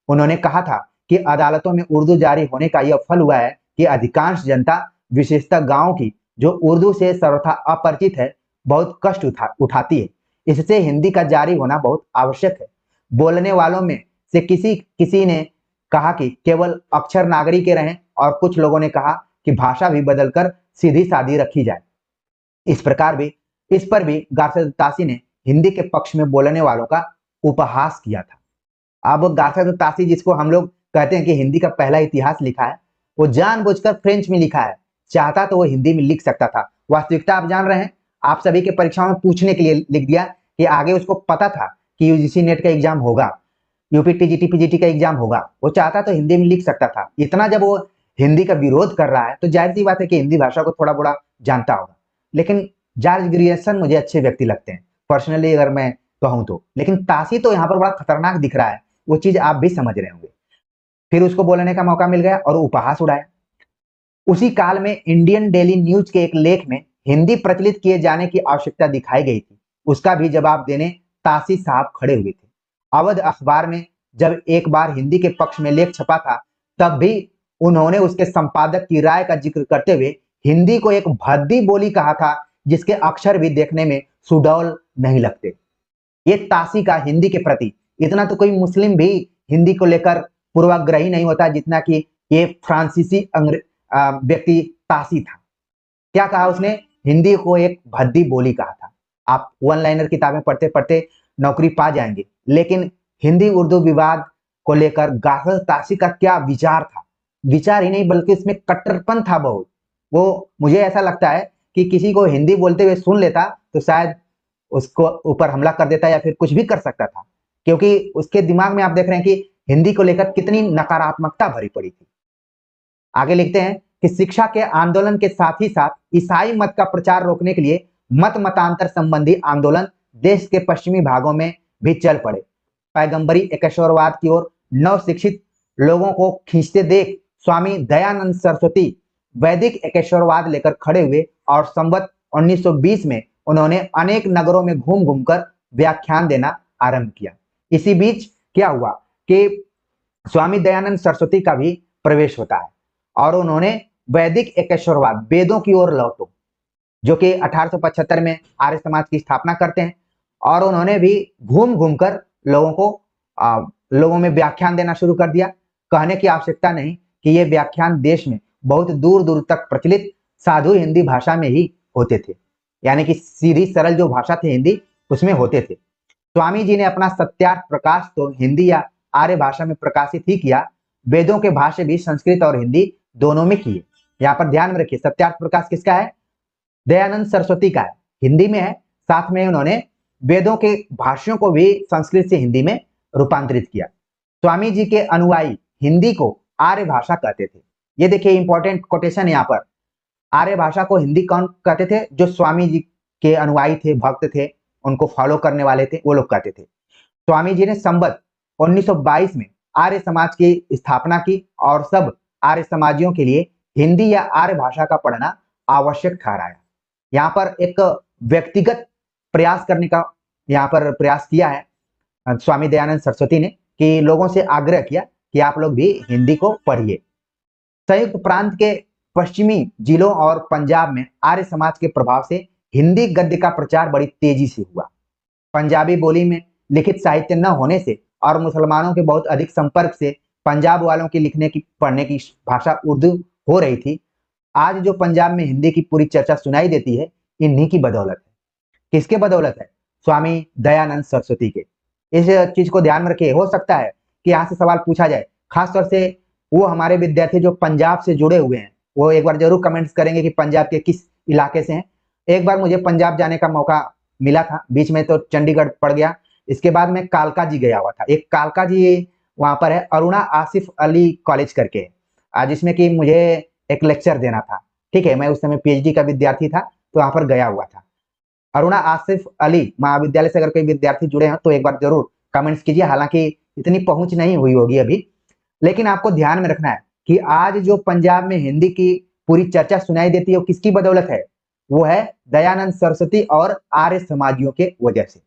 उन्होंने कहा था कि अदालतों में उर्दू जारी होने का यह फल हुआ है कि अधिकांश जनता, विशेषतः गांव की, जो उर्दू से सर्वथा अपरिचित है, बहुत कष्ट उठाती है। इससे हिंदी का जारी होना बहुत आवश्यक है। बोलने वालों में से किसी ने कहा कि केवल अक्षर नागरी के रहें, और कुछ लोगों ने कहा कि भाषा भी बदलकर सीधी सादी रखी जाए। इस पर भी गारसद तासी ने हिंदी के पक्ष में बोलने वालों का उपहास किया था। अब गारसद तासी, जिसको हम लोग कहते हैं कि हिंदी का पहला इतिहास लिखा है, वो जानबूझकर फ्रेंच में लिखा है। चाहता तो वो हिंदी में लिख सकता था। वास्तविकता आप जान रहे हैं, आप सभी के परीक्षाओं में पूछने के लिए लिख दिया कि आगे उसको पता था कि यूजीसी नेट का एग्जाम होगा, यूपीटीजीटी पीजीटी का एग्जाम होगा। वो चाहता तो हिंदी में लिख सकता था। इतना जब वो हिंदी का विरोध कर रहा है तो जाहिर सी बात है कि हिंदी भाषा को थोड़ा बड़ा जानता होगा। लेकिन जॉर्ज ग्रियर्सन मुझे अच्छे व्यक्ति लगते हैं पर्सनली, अगर मैं कहूं तो। लेकिन तासी तो यहाँ पर बड़ा खतरनाक दिख रहा है, वो चीज आप भी समझ रहे होंगे। फिर उसको बोलने का मौका मिल गया और उपहास उड़ाया। उसी काल में इंडियन डेली न्यूज के एक लेख में हिंदी प्रचलित किए जाने की आवश्यकता दिखाई गई थी। उसका भी जवाब देने तासी साहब खड़े हुए थे। अवध अखबार में जब एक बार हिंदी के पक्ष में लेख छपा था, तब भी उन्होंने उसके संपादक की राय का जिक्र करते हुए हिंदी को एक भद्दी बोली कहा था, जिसके अक्षर भी देखने में सुडौल नहीं लगते। ये तासी का हिंदी के प्रति इतना तो कोई मुस्लिम भी हिंदी को लेकर पूर्वाग्रही नहीं होता जितना कि ये फ्रांसीसी व्यक्ति तासी था। क्या कहा उसने? हिंदी को एक भद्दी बोली कहा था। आप वन लाइनर किताबें पढ़ते पढ़ते नौकरी पा जाएंगे। लेकिन हिंदी उर्दू विवाद को लेकर गारसद तासी का क्या विचार था, विचार ही नहीं बल्कि इसमें कट्टरपन था बहुत। वो, मुझे ऐसा लगता है कि किसी को हिंदी बोलते हुए सुन लेता तो शायद उसको ऊपर हमला कर देता या फिर कुछ भी कर सकता था, क्योंकि उसके दिमाग में आप देख रहे हैं कि हिंदी को लेकर कितनी नकारात्मकता भरी पड़ी थी। आगे लिखते हैं कि शिक्षा के आंदोलन के साथ ही साथ ईसाई मत का प्रचार रोकने के लिए मतांतर संबंधी आंदोलन देश के पश्चिमी भागों में भी चल पड़े। पैगंबरी एकेश्वरवाद की ओर नवशिक्षित लोगों को खींचते देख स्वामी दयानंद सरस्वती वैदिक एकेश्वरवाद लेकर खड़े हुए और संवत 1920 में उन्होंने अनेक नगरों में घूम घूमकर व्याख्यान देना आरंभ किया। इसी बीच क्या हुआ कि स्वामी दयानंद सरस्वती का भी प्रवेश होता है और उन्होंने वैदिक एकेश्वरवाद, वेदों की ओर लौटो, जो कि 1875 में आर्य समाज की स्थापना करते हैं, और उन्होंने भी घूम घूमकर लोगों में व्याख्यान देना शुरू कर दिया। कहने की आवश्यकता नहीं कि ये व्याख्यान देश में बहुत दूर दूर तक प्रचलित साधु हिंदी भाषा में ही होते थे, यानी कि सीधी सरल जो भाषा थी हिंदी, उसमें होते थे। स्वामी जी ने अपना सत्यार्थ प्रकाश तो हिंदी या आर्य भाषा में प्रकाशित ही किया, वेदों के भाष्य भी संस्कृत और हिंदी दोनों में किए। यहाँ पर ध्यान में रखिए, सत्यार्थ प्रकाश किसका है? दयानंद सरस्वती का है, हिंदी में है। साथ में उन्होंने वेदों के भाष्यों को भी संस्कृत से हिंदी में रूपांतरित किया। स्वामी जी के अनुयायी हिंदी को आर्य भाषा कहते थे। ये देखिए इंपॉर्टेंट कोटेशन यहाँ पर, आर्य भाषा को हिंदी कौन कहते थे? जो स्वामी जी के अनुयायी थे, भक्त थे, उनको फॉलो करने वाले थे, वो लोग कहते थे। स्वामी जी ने संवत 1922 में आर्य समाज की स्थापना की और सब आर्य समाजियों के लिए हिंदी या आर्य भाषा का पढ़ना आवश्यक ठहराया। यहाँ पर एक व्यक्तिगत प्रयास करने का यहाँ पर प्रयास किया है स्वामी दयानंद सरस्वती ने, कि लोगों से आग्रह किया कि आप लोग भी हिंदी को पढ़िए। संयुक्त प्रांत के पश्चिमी जिलों और पंजाब में आर्य समाज के प्रभाव से हिंदी गद्य का प्रचार बड़ी तेजी से हुआ। पंजाबी बोली में लिखित साहित्य न होने से और मुसलमानों के बहुत अधिक संपर्क से पंजाब वालों की लिखने की पढ़ने की भाषा उर्दू हो रही थी। आज जो पंजाब में हिंदी की पूरी चर्चा सुनाई देती है, इन्हीं की बदौलत है। किसके बदौलत है? स्वामी दयानंद सरस्वती के। इस चीज को ध्यान में रखिए। हो सकता है कि यहाँ से सवाल पूछा जाए, खासतौर से वो हमारे विद्यार्थी जो पंजाब से जुड़े हुए हैं, वो एक बार जरूर कमेंट्स करेंगे कि पंजाब के किस इलाके से हैं। एक बार मुझे पंजाब जाने का मौका मिला था, बीच में तो चंडीगढ़ पड़ गया। इसके बाद मैं कालका जी गया हुआ था। एक कालका जी वहां पर है, अरुणा आसिफ अली कॉलेज करके, जिसमें कि मुझे एक लेक्चर देना था। ठीक है, मैं उस समय पीएचडी का विद्यार्थी था, तो यहाँ पर गया हुआ था। अरुणा आसिफ अली महाविद्यालय से अगर कोई विद्यार्थी जुड़े हैं तो एक बार जरूर कमेंट्स कीजिए, हालांकि इतनी पहुंच नहीं हुई होगी अभी, लेकिन आपको ध्यान में रखना है कि आज जो पंजाब में हिंदी की पूरी चर्चा सुनाई देती है वो किसकी बदौलत है? वो है दयानंद सरस्वती और आर्य समाजियों के वजह से।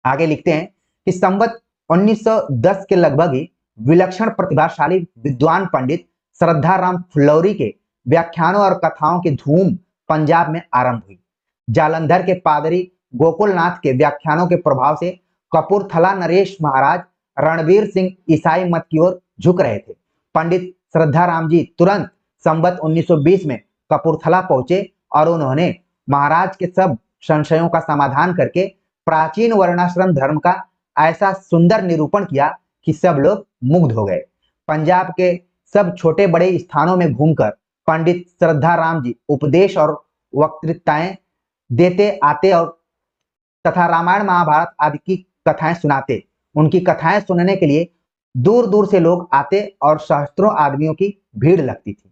आगे लिखते हैं कि संवत 1910 के लगभग ही विलक्षण प्रतिभाशाली विद्वान पंडित श्रद्धाराम फुलौरी के व्याख्यानों और कथाओं की धूम पंजाब में आरंभ हुई। जालंधर के पादरी गोकुलनाथ के व्याख्यानों के प्रभाव से कपूरथला नरेश महाराज रणवीर सिंह ईसाई मत की ओर झुक रहे थे। पंडित श्रद्धाराम जी तुरंत संवत 1920 में कपूरथला पहुंचे और उन्होंने महाराज के सब संशयों का समाधान करके प्राचीन वर्णाश्रम धर्म का ऐसा सुंदर निरूपण किया कि सब लोग मुग्ध हो गए। पंजाब के सब छोटे बड़े स्थानों में घूमकर पंडित श्रद्धाराम जी उपदेश और वक्तृताएं देते आते और तथा रामायण महाभारत आदि की कथाएं सुनाते। उनकी कथाएं सुनने के लिए दूर दूर से लोग आते और सहस्त्रों आदमियों की भीड़ लगती थी।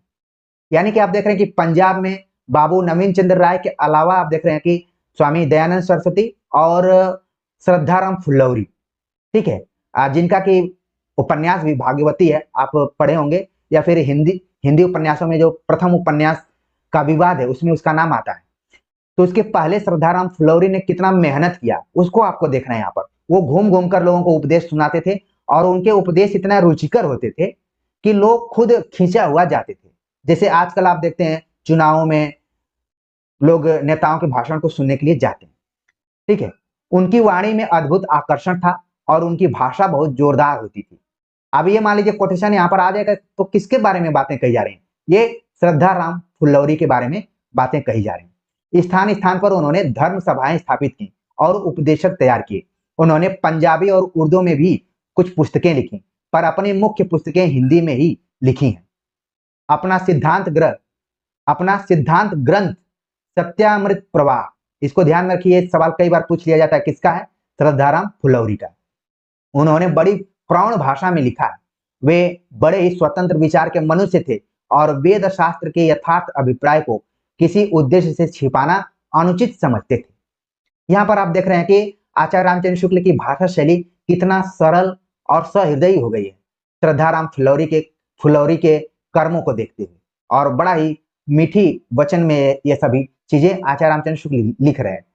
यानी कि आप देख रहे हैं कि पंजाब में बाबू नवीन चंद्र राय के अलावा आप देख रहे हैं कि स्वामी दयानंद सरस्वती और श्रद्धाराम फुलौरी, ठीक है, जिनका कि उपन्यास भी भाग्यवती है, आप पढ़े होंगे, या फिर हिंदी उपन्यासों में जो प्रथम उपन्यास का विवाद है उसमें उसका नाम आता है। तो उसके पहले श्रद्धाराम फुलौरी ने कितना मेहनत किया उसको आपको देखना है। यहाँ पर वो घूम घूम कर लोगों को उपदेश सुनाते थे और उनके उपदेश इतना रुचिकर होते थे कि लोग खुद खींचा हुआ जाते थे। जैसे आजकल आप देखते हैं चुनावों में लोग नेताओं के भाषण को सुनने के लिए जाते हैं, ठीक है। उनकी वाणी में अद्भुत आकर्षण था और उनकी भाषा बहुत जोरदार होती थी। अब ये मान लीजिए कोटेशन यहाँ पर आ जाएगा तो किसके बारे में बातें कही जा रही हैं? ये श्रद्धाराम फुलौरी के बारे में बातें कही जा रही हैं। स्थान स्थान पर उन्होंने धर्म सभाएं स्थापित की और उपदेशक तैयार किए। उन्होंने पंजाबी और उर्दू में भी कुछ पुस्तकें लिखी, पर अपनी मुख्य पुस्तकें हिंदी में ही लिखी हैं। अपना सिद्धांत ग्रंथ सत्यामृत प्रवाह, इसको ध्यान में रखिए, सवाल कई बार पूछ लिया जाता है, किसका है? श्रद्धाराम फुलौरी का। उन्होंने बड़ी प्रौढ़ भाषा में लिखा है। वे बड़े ही स्वतंत्र विचार के मनुष्य थे और वेद शास्त्र के यथार्थ अभिप्राय को किसी उद्देश्य से छिपाना अनुचित समझते थे। यहाँ पर आप देख रहे हैं कि आचार्य रामचंद्र शुक्ल की भाषा शैली कितना सरल और सहृदयी हो गई है श्रद्धाराम फुलौरी के कर्मों को देखते हुए, और बड़ा ही मीठी वचन में ये सभी चीजें आचार्य रामचंद्र शुक्ल लिख रहे हैं।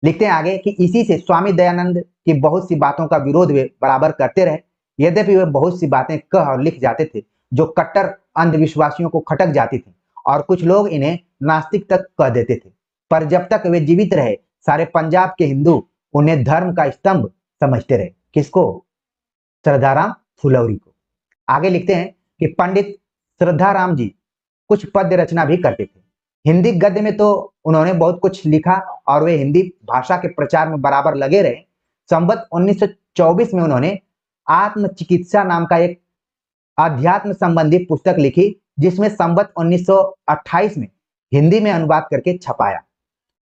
लिखते हैं आगे कि इसी से स्वामी दयानंद की बहुत सी बातों का विरोध वे बराबर करते रहे। यद्यपि वे बहुत सी बातें कह और लिख जाते थे जो कट्टर अंधविश्वासियों को खटक जाती थी और कुछ लोग इन्हें नास्तिक तक कह देते थे, पर जब तक वे जीवित रहे सारे पंजाब के हिंदू उन्हें धर्म का स्तंभ समझते रहे। किसको? श्रद्धाराम फुलौरी को। आगे लिखते हैं कि पंडित श्रद्धाराम जी कुछ पद्य रचना भी करते थे। हिंदी गद्य में तो उन्होंने बहुत कुछ लिखा और वे हिंदी भाषा के प्रचार में बराबर लगे रहे। संवत 1924 में उन्होंने आत्मचिकित्सा नाम का एक अध्यात्म संबंधी पुस्तक लिखी, जिसमें संवत 1928 में हिंदी में अनुवाद करके छपाया।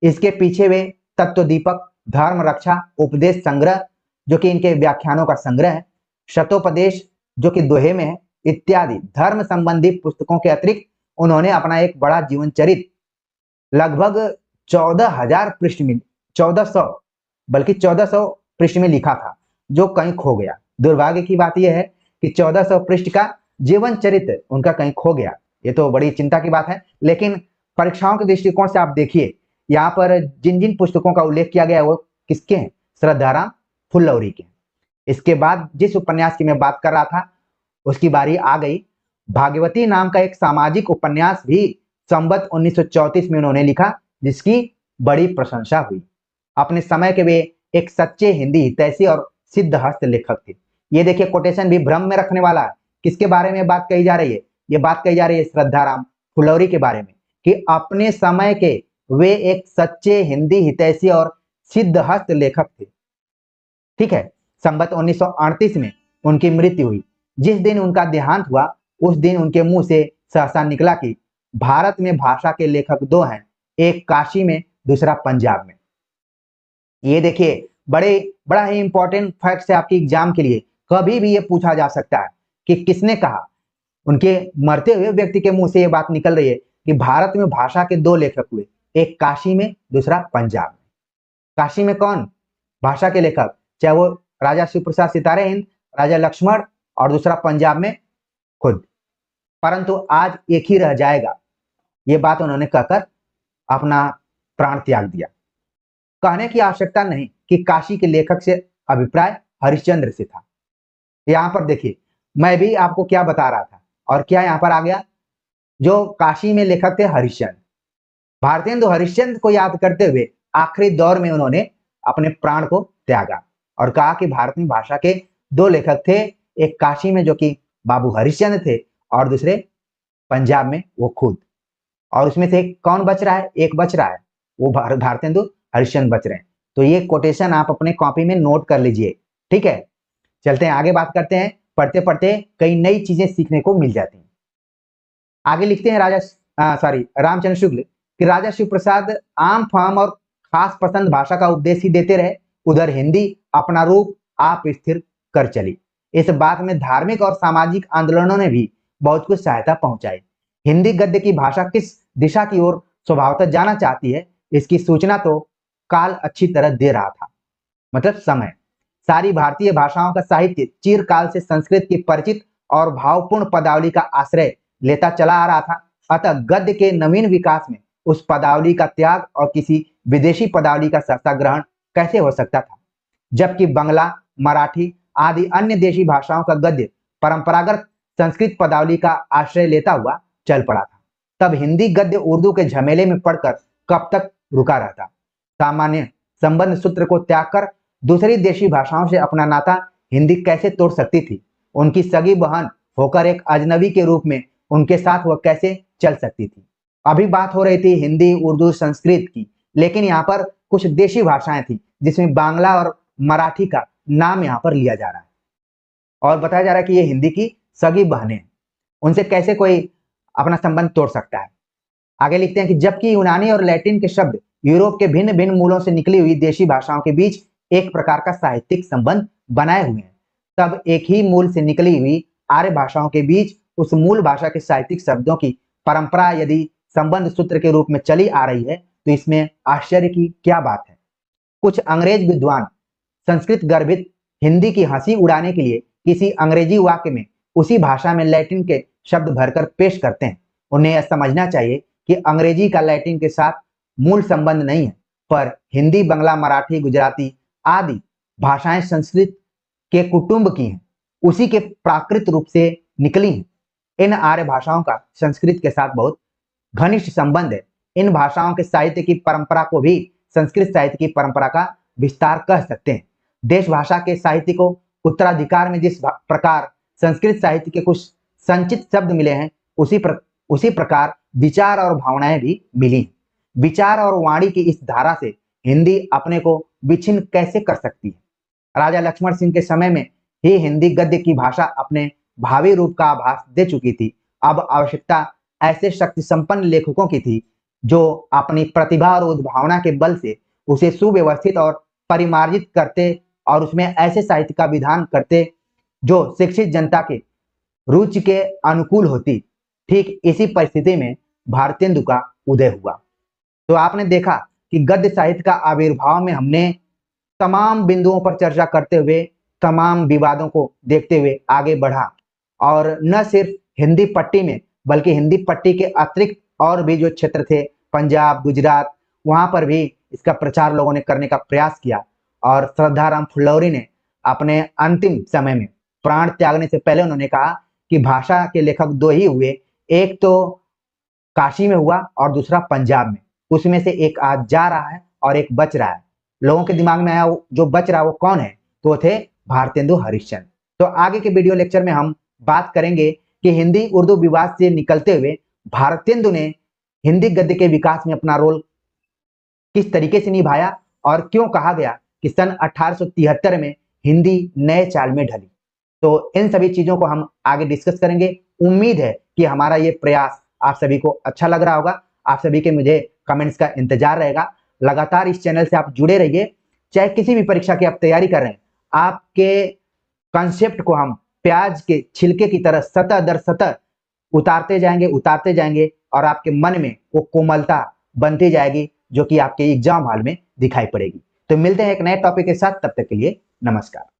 इसके पीछे वे तत्व दीपक, धर्म रक्षा, उपदेश संग्रह जो कि इनके व्याख्यानों का संग्रह है, शतोपदेश जो कि दोहे में है, इत्यादि धर्म संबंधी पुस्तकों के अतिरिक्त उन्होंने अपना एक बड़ा जीवन चरित्र लगभग 14,000 पृष्ठ में 1400 पृष्ठ में लिखा था, जो कहीं खो गया। दुर्भाग्य की बात यह है कि 1400 पृष्ठ का जीवन चरित्र उनका कहीं खो गया। ये तो बड़ी चिंता की बात है, लेकिन परीक्षाओं के दृष्टिकोण से आप देखिए यहाँ पर जिन जिन पुस्तकों का उल्लेख किया गया है वो किसके हैं? श्रद्धाराम फुलौरी के। इसके बाद जिस उपन्यास की मैं बात कर रहा था उसकी बारी आ गई। भाग्यवती नाम का एक सामाजिक उपन्यास भी संवत 1934 में उन्होंने लिखा, जिसकी बड़ी प्रशंसा हुई। अपने समय के वे एक सच्चे हिंदी हितैषी और सिद्ध हस्त लेखक थे। ये देखिए कोटेशन भी भ्रम में रखने वाला है। किसके बारे में बात कही जा रही है? ये बात कही जा रही है श्रद्धाराम फुलौरी के बारे में, कि अपने समय के वे एक सच्चे हिंदी हितैषी और सिद्ध हस्त लेखक थे। ठीक है। संवत 1938 में उनकी मृत्यु हुई। जिस दिन उनका देहांत हुआ उस दिन उनके मुंह से सहसा निकला कि भारत में भाषा के लेखक दो हैं, एक काशी में, दूसरा पंजाब में। ये देखिए बड़ा ही इंपॉर्टेंट फैक्ट है आपकी एग्जाम के लिए। कभी भी ये पूछा जा सकता है कि किसने कहा। उनके मरते हुए व्यक्ति के मुंह से ये बात निकल रही है कि भारत में भाषा के दो लेखक हुए, एक काशी में, दूसरा पंजाब में। काशी में कौन? भाषा के लेखक, चाहे वो राजा शिव प्रसाद सितारे हिंद, राजा लक्ष्मण, और दूसरा पंजाब में खुद। परंतु आज एक ही रह जाएगा, ये बात उन्होंने कहकर अपना प्राण त्याग दिया। कहने की आवश्यकता नहीं कि काशी के लेखक से अभिप्राय हरिश्चंद्र से था। यहां पर देखिए, मैं भी आपको क्या बता रहा था और क्या यहां पर आ गया। जो काशी में लेखक थे हरिश्चंद्र, भारतेंदु हरिश्चंद्र को याद करते हुए आखिरी दौर में उन्होंने अपने प्राण को त्यागा और कहा कि भारत में भाषा के दो लेखक थे, एक काशी में जो कि बाबू हरिश्चंद्र थे और दूसरे पंजाब में वो खुद। और उसमें से कौन बच रहा है? एक बच रहा है, वो भारतेंदु हरिश्चंद्र बच रहे हैं। तो ये कोटेशन आप अपने कॉपी में नोट कर लीजिए, ठीक है। चलते हैं आगे, बात करते हैं। पढ़ते पढ़ते कई नई चीजें सीखने को मिल जाती हैं। आगे लिखते हैं रामचंद्र शुक्ल कि राजा शिव प्रसाद आम फाम और खास पसंद भाषा का उपदेश ही देते रहे, उधर हिंदी अपना रूप आप स्थिर कर चली। इस बात में धार्मिक और सामाजिक आंदोलनों ने भी बहुत कुछ सहायता पहुंचाई। हिंदी गद्य की भाषा किस दिशा की ओर स्वभावतः जाना चाहती है, इसकी सूचना तो काल अच्छी तरह दे रहा था, मतलब समय। सारी भारतीय भाषाओं का साहित्य चिरकाल से संस्कृत की परिचित और भावपूर्ण पदावली का आश्रय लेता चला आ रहा था। अतः गद्य के नवीन विकास में उस पदावली का त्याग और किसी विदेशी पदावली का सहसा ग्रहण कैसे हो सकता था, जबकि बंगला, मराठी आदि अन्य देशी भाषाओं का गद्य परंपरागत संस्कृत पदावली का आश्रय लेता हुआ चल पड़ा था। तब हिंदी गद्य उर्दू के झमेले में पड़कर कब तक रुका रहता? सामान्य संबंध सूत्र को त्याग कर दूसरी देशी भाषाओं से अपना नाता हिंदी कैसे तोड़ सकती थी? उनकी सगी बहन होकर एक अजनबी के रूप में उनके साथ वह कैसे चल सकती थी? अभी बात हो रही थी हिंदी, उर्दू, संस्कृत की, लेकिन यहाँ पर कुछ देशी भाषाएं थी जिसमें बांग्ला और मराठी का नाम यहाँ पर लिया जा रहा है और बताया जा रहा है कि ये हिंदी की सगी बहनें, उनसे कैसे कोई अपना संबंध तोड़ सकता है। आगे लिखते हैं कि जबकि यूनानी और लैटिन के शब्द यूरोप के भिन्न भिन्न मूलों से निकली हुई देशी भाषाओं के बीच एक प्रकार का साहित्यिक संबंध बनाए हुए हैं, तब एक ही मूल से निकली हुई आर्य भाषाओं के बीच उस मूल भाषा के साहित्यिक शब्दों की परंपरा यदि संबंध सूत्र के रूप में चली आ रही है तो इसमें आश्चर्य की क्या बात है। कुछ अंग्रेज विद्वान संस्कृत गर्भित हिंदी की हंसी उड़ाने के लिए किसी अंग्रेजी वाक्य में उसी भाषा में लैटिन के शब्द भरकर पेश करते हैं। उन्हें यह समझना चाहिए कि अंग्रेजी का लैटिन के साथ मूल संबंध नहीं है, पर हिंदी, बंगला, मराठी, गुजराती आदि भाषाएं संस्कृत के कुटुंब की हैं, उसी के प्राकृत रूप से निकली हैं। इन आर्य भाषाओं का संस्कृत के साथ बहुत घनिष्ठ संबंध है। इन भाषाओं के साहित्य की परंपरा को भी संस्कृत साहित्य की परंपरा का विस्तार कह सकते हैं। देश भाषा के साहित्य को उत्तराधिकार में जिस प्रकार संस्कृत साहित्य के कुछ संचित शब्द मिले हैं, उसी प्रकार विचार और भावनाएं भी मिली। विचार और वाणी की इस धारा से हिंदी अपने को विच्छिन्न कैसे कर सकती है? राजा लक्ष्मण सिंह के समय में ही हिंदी गद्य की भाषा अपने भावी रूप का आभास दे चुकी थी। अब आवश्यकता ऐसे शक्ति संपन्न लेखकों की थी जो अपनी प्रतिभा और उद्भावना के बल से उसे सुव्यवस्थित और परिमार्जित करते और उसमें ऐसे साहित्य का विधान करते जो शिक्षित जनता के रुचि के अनुकूल होती। ठीक इसी परिस्थिति में भारतेंदु का उदय हुआ। तो आपने देखा कि गद्य साहित्य का आविर्भाव में हमने तमाम बिंदुओं पर चर्चा करते हुए, तमाम विवादों को देखते हुए आगे बढ़ा और न सिर्फ हिंदी पट्टी में बल्कि हिंदी पट्टी के अतिरिक्त और भी जो क्षेत्र थे, पंजाब, गुजरात, वहां पर भी इसका प्रचार लोगों ने करने का प्रयास किया। और श्रद्धाराम फुलौरी ने अपने अंतिम समय में प्राण त्यागने से पहले उन्होंने कहा कि भाषा के लेखक दो ही हुए, एक तो काशी में हुआ और दूसरा पंजाब में। उसमें से एक आज जा रहा है और एक बच रहा है। लोगों के दिमाग में आया जो बच रहा है वो कौन है? तो वो थे भारतेंदु हरिश्चंद्र। तो आगे के वीडियो लेक्चर में हम बात करेंगे कि हिंदी उर्दू विवाद से निकलते हुए भारतेंदु ने हिंदी गद्य के विकास में अपना रोल किस तरीके से निभाया और क्यों कहा गया कि सन 1873 में हिंदी नए चाल में ढली। तो इन सभी चीजों को हम आगे डिस्कस करेंगे। उम्मीद है कि हमारा ये प्रयास आप सभी को अच्छा लग रहा होगा। आप सभी के मुझे कमेंट्स का इंतजार रहेगा। लगातार इस चैनल से आप जुड़े रहिए। चाहे किसी भी परीक्षा की आप तैयारी कर रहे हैं, आपके कंसेप्ट को हम प्याज के छिलके की तरह सतह दर सतह उतारते जाएंगे और आपके मन में वो कोमलता, बनती जाएगी, जो कि आपके एग्जाम हॉल में दिखाई पड़ेगी। तो मिलते हैं एक नए टॉपिक के साथ, तब तक के लिए नमस्कार।